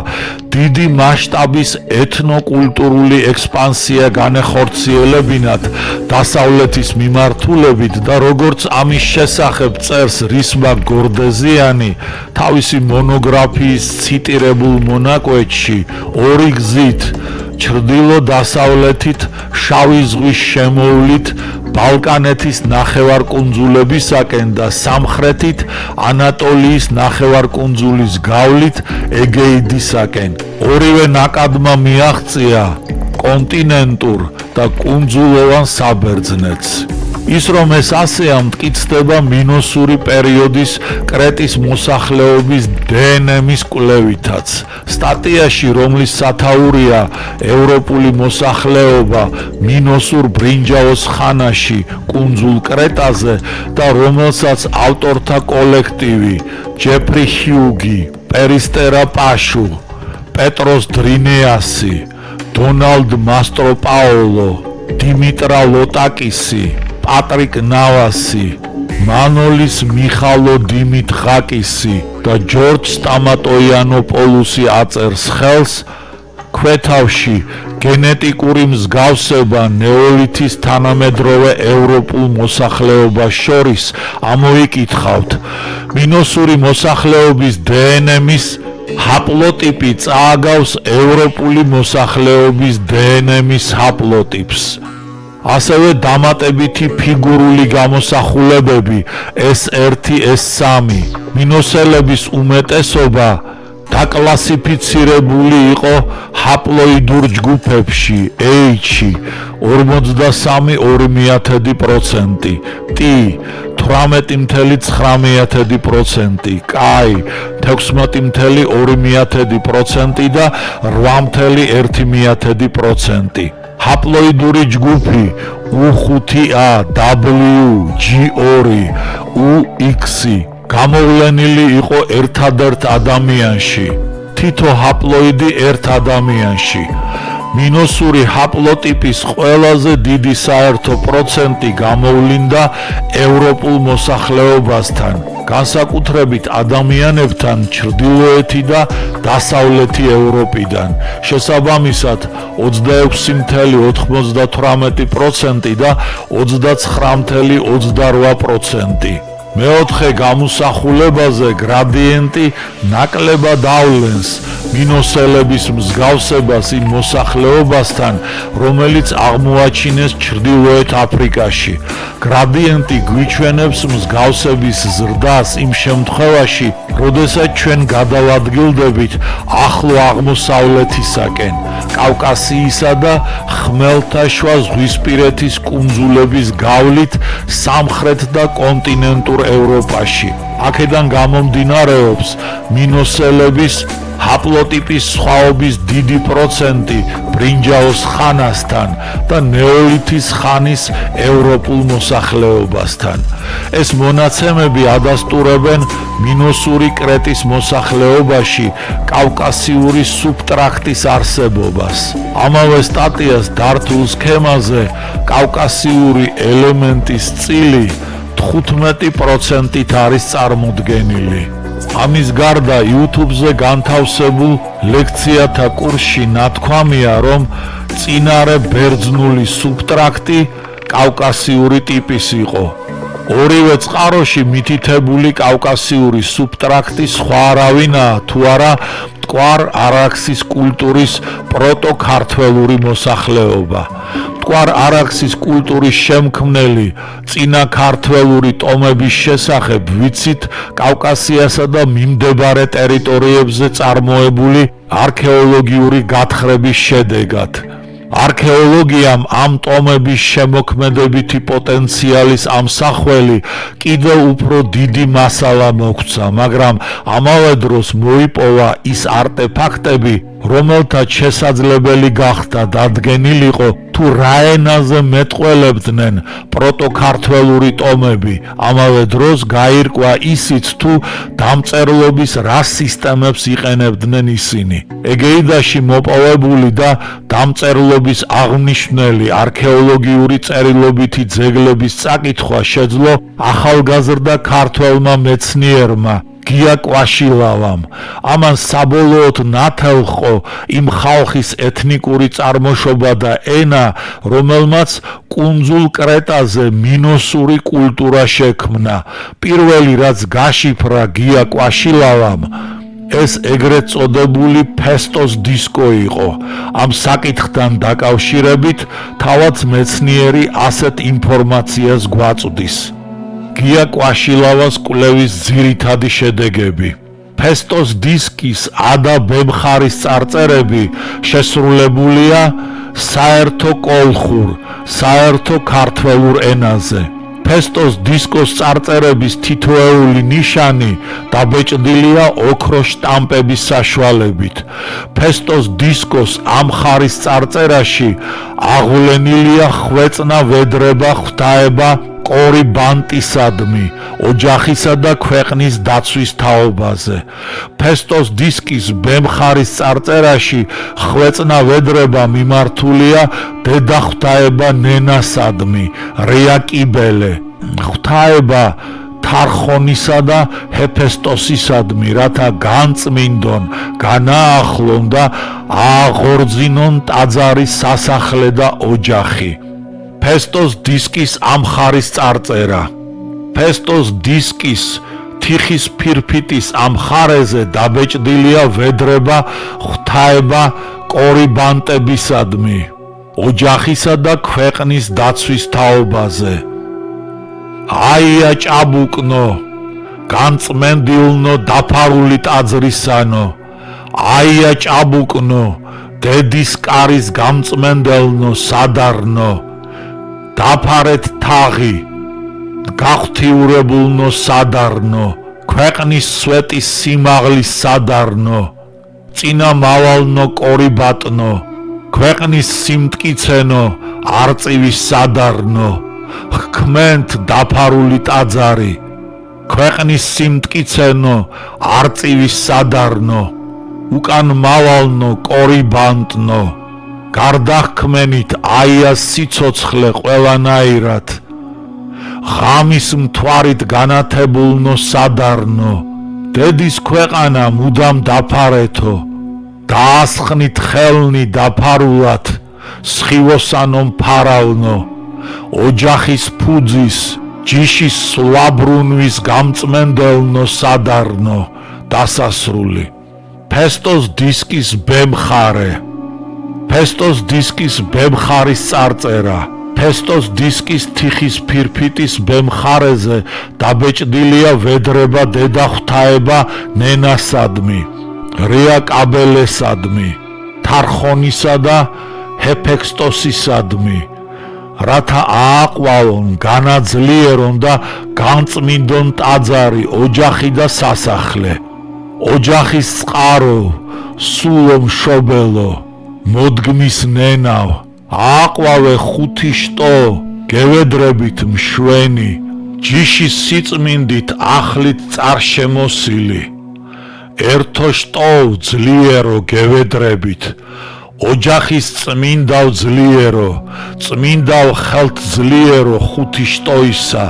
დიდი მასშტაბის ეთნოკულტურული ექსპანსია განეხორციელებინათ დასავლეთის მიმართულებით და როგორც ამის შესახებ წერს რისმა გორდეზიანი თავისი მონოგრაფიის ციტირებულ მონაკვეთში, ორი გზით, ჩრდილო-დასავლეთით შავი ზღვის შემოვლით ბალკანეთის ნახევარკუნძულებისაკენ და სამხრეთით ანატოლიის ნახევარკუნძულის გავლით ეგეიდისაკენ. ორივე ნაკადმა მიაღწია კონტინენტურ და კუნძულოვან საბერძნეთს. ის რომ ეს ასეა მტკიცდება მინოსური პერიოდის კრეტის მოსახლეობის დნმ-ის კვლევითაც. სტატიაში, რომლის სათაურია ევროპული მოსახლეობა მინოსურ ბრინჯაოს ხანაში კუნძულ კრეტაზე და რომელსაც ავტორთა კოლექტივი ჯეფრი ჰიუგი, პერისტერა პაშუ, პეტროს დრინეასი, დონალდ მასტროპაოლო, დიმიტრა ლოტაკისი, პატრიკ ნავასი, მანოლის მიხალო დიმიტღაკისი და ჯორჯ სტამატოიანოპოლუსი აწერს ხელს, ქვეთავში გენეტიკური მსგავსება ნეოლითის თანამედროვე ევროპულ მოსახლეობას შორის ამოიკითხავთ. მინოსური მოსახლეობის დნმ-ის ჰაპლოტიპი წააგავს ევროპული მოსახლეობის დნმ-ის ჰაპლოტიპს. ასევე დამატებითი ფიგურული გამოსახულებები S1, S3. მინოსელების უმეტესობა დაკლასიფიცირებული იყო ჰაპლოიდურ ჯგუფებში H 43.2%, T 18.9%, K 16.2% და 8.1%. ჰაპლოიდური ჯგუფი U5A, W, G2, UX გამოვლენილი იყო ერთადერთ ადამიანში, თითო ჰაპლოიდი ერთ ადამიანში. მინოსური ჰაპლოტიპის ყველაზე დიდი საერთო პროცენტი გამოვლინდა ევროპულ მოსახლეობასთან, განსაკუთრებით ადამიანებთან ჩრდილოეთი და დასავლეთი ევროპიდან. შესაბამისად 26.98% და 29.28%. მეოთხე გამოსახულებაზე გრადიენტი ნაკლებად ავლენს მინოსელების მსგავსებას იმ მოსახლეობასთან, რომელიც აღმოაჩინეს ჩრდილოეთ აფრიკაში. გრადიენტი გვიჩვენებს მსგავსების ზრდას იმ შემთხვევაში, როდესაც ჩვენ გადავადგილდებით ახლო აღმოსავლეთისაკენ, კავკასიისა და ხმელთაშუა ზღვისპირეთის კუნძულების გავლით სამხრეთ და კონტინენტურ ევროპაში. აქედან გამომდინარეობს მინოსელების ჰაპლოტიპის სხვაობის დიდი პროცენტი ბრინჯაოს ხანასთან და ნეოლითის ხანის ევროპულ მოსახლეობასთან. ეს მონაცემები ადასტურებენ მინოსური კრეტის მოსახლეობაში კავკასიური სუბტრაქტის არსებობას. ამავე სტატიას დართულ სქემაზე კავკასიური ელემენტის წილი 15%-ით არის წარმოდგენილი. ამის გარდა YouTube-ზე განთავსებულ ლექციათა კურსში ნათქვამია, რომ წინარე ბერძნული სუბტრაქტი კავკასიური ტიპის იყო. ორივე წყაროში მითითებული კავკასიური სუბტრაქტი სხვა არავინაა, თუ არა მტკვარ არაქსის კულტურის პროტოქართველური მოსახლეობა. მტკვარ არაქსის კულტურის შემქმნელი წინა ქართველური ტომების შესახებ ვიცით კავკასიასა და მიმდებარე ტერიტორიებზე წარმოებული არქეოლოგიური გათხრების შედეგად. არქეოლოგიამ ამ ტომების შემოქმედებითი პოტენციალის ამსახველი კიდევ უფრო დიდი მასალა მოგვცა, მაგრამ ამავე დროს მოიპოვა ის არტეფაქტები, რომელთაც შესაძლებელი გახდა დადგენილიყო, თუ რა ენაზე მეტყველებდნენ პროტოქართველური ტომები. ამავე დროს გაირკვა ისიც, თუ დამწერლობის რა სისტემებს იყენებდნენ ისინი. ეგეიდაში მოპოვებული და დამწერლობის აღნიშნული არქეოლოგიური წერილობითი ძეგლების წაკითხვა შეძლო ახალგაზრდა ქართველმა მეცნიერმა გია კვაშილავამ. ამან საბოლოოდ ნათელყო იმ ხალხის ეთნიკური წარმოშობა და ენა, რომელმაც კუნძულ კრეტაზე მინოსური კულტურა შექმნა. პირველი რაც გაშიფრა გია კვაშილავამ, ეს ეგრეთ წოდებული ფესტოს დისკო იყო. ამ საკითხთან დაკავშირებით თავად მეცნიერი ასეთ ინფორმაციას გვაწვდის. გია კვაშილავას კვლევის ძირითადი შედეგები. ფესტოს დისკის A და B მხარის წარწერები შესრულებულია საერთო კოლხურ, საერთო ქართველურ ენაზე. ფესტოს დისკოს წარწერების თითოეული ნიშანი დაბეჭდილია ოქროს შტამპების საშუალებით. ფესტოს დისკოს ამ მხარის წარწერაში აღვლენილია ხვეწნა ვედრება ღვთაება კორი ბანტისადმი, ოჯახისა და ქვეყნის დაცვის თაობაზე. ფესტოს დისკის B მხარის წარწერაში ხვეწნა ვედრება მიმართულია დედა ღვთაება ნენასადმი, რეაკიბელე, ღვთაება თარხონისა და ჰეფესტოსისადმი, რათა განწმინდონ, განაახლონ და აღორძინონ ტაძარის სასახლე და ოჯახი. ფესტოს დისკის ამ მხარის წარწერა. ფესტოს დისკის თიხის ფირფიტის ამ მხარეზე დაბეჭდილია ვედრება ღვთაება კორიბანტებისადმი, ოჯახისა და ქვეყნის დაცვის თაობაზე. აია ჭაბუკნო, განწმენდილნო დაფარული ტაძრისანო, აია ჭაბუკნო, დედის კარის გამწმენდელნო სადარნო, დაფარეთ თაღი, გაღთიურებულნო სადარნო, ქვეყნის სვეტის სიმაღლის სადარნო, წინა მავალნო კორიბატნო, ქვეყნის სიმტკიცენო, არწივის სადარნო, ჰქმენთ დაფარული ტაძარი, ქვეყნის სიმტკიცენო, არწივის სადარნო, უკან მავალნო კორიბანტნო, გარდაჰქმენით აიას სიცოცხლე ყველანაირად, ღამის მთვარით განათებულნო სადარნო, დედის ქვეყანა მუდამ დაფარეთო, დაასხნით ხელნი დაფარულად, სხივოსანო მფარავნო, ოჯახის ფუძის, ჯიშის სვაბრუნვის გამწმენდელნო სადარნო, დასასრული. ფესტოს დისკის B მხარე. ფესტოს დისკის B მხარის წარწერა. ფესტოს დისკის თიხის ფირფიტის B მხარეზე დაბეჭდილია ვედრება დედა ღვთაება ნენასადმი, რეაკაბელესადმი, თარხონისა და ჰეფესტოსისადმი, რათა ააყვავონ, განაძლიერონ და განწმინდონ ტაძარი, ოჯახი და სასახლე. ოჯახის წყარო, სულო მშობელო, მოდგმის ნენავ, ააყვავე ხუთი შტო, გევედრებით მშვენი, ჯიშის სიწმინდით ახლით წარშემოსილი. ერთო შტო ძლიერო გევედრებით, ოჯახის წმინდავ ძლიერო, წმინდავ ხელთ ძლიერო ხუთი შტოისა,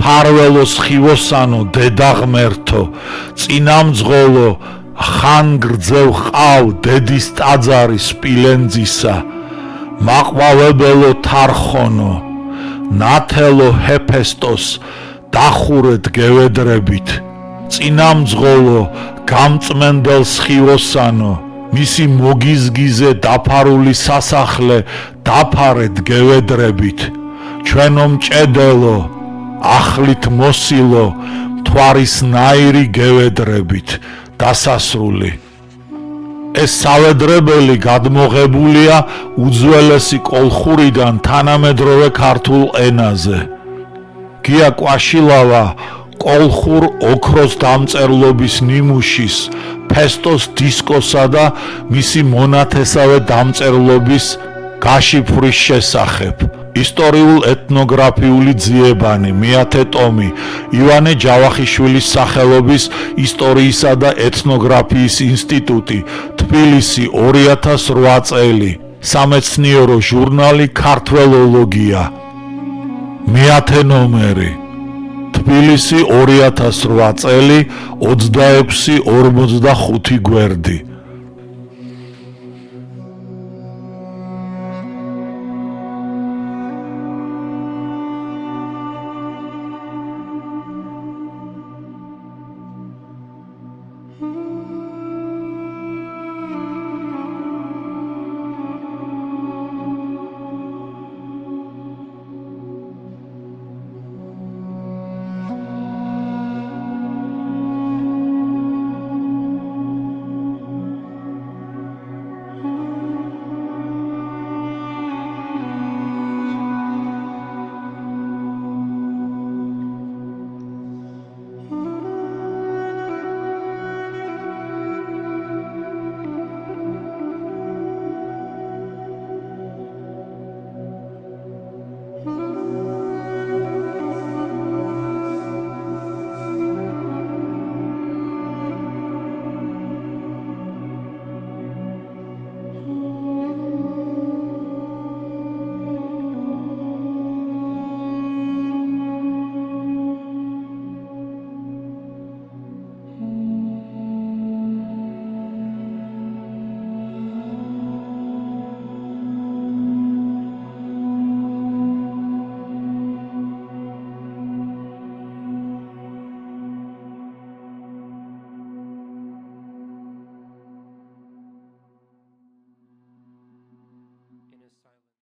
ფარველო სხივოსანო დედაღმერთო, წინამძღოლო ხან გრძევ ყავ დედის ტაძარი სპილენძისა, მაყვავებელო თარხონო, ნათელო ჰეფესტოს დახურეთ გევედრებით, წინამძღოლო გამწმენდელ სხივოსანო, მისი მოგიზგიზე დაფარული სასახლე დაფარეთ გევედრებით, ჩვენო მჭედელო, ახლით მოსილო, მთვარისნაირი გევედრებით, დასასრული. ეს სავედრებელი გადმოღებულია უძველესი კოლხურიდან თანამედროვე ქართულ ენაზე. გია კვაშილავა კოლხურ ოქროს დამწერლობის ნიმუშის, ფესტოს დისკოსა და მისი მონათესავე დამწერლობის გაშიფვრის შესახებ. ისტორიულ ეთნოგრაფიული ძიებანი, მეათე ტომი, ივანე ჯავახიშვილის სახელობის ისტორიისა და ეთნოგრაფიის ინსტიტუტი, თბილისი 2008 წელი, სამეცნიერო ჟურნალი ქართველოლოგია. მეათე ნომერი, თბილისი 2008 წელი, 26-45 გვერდი.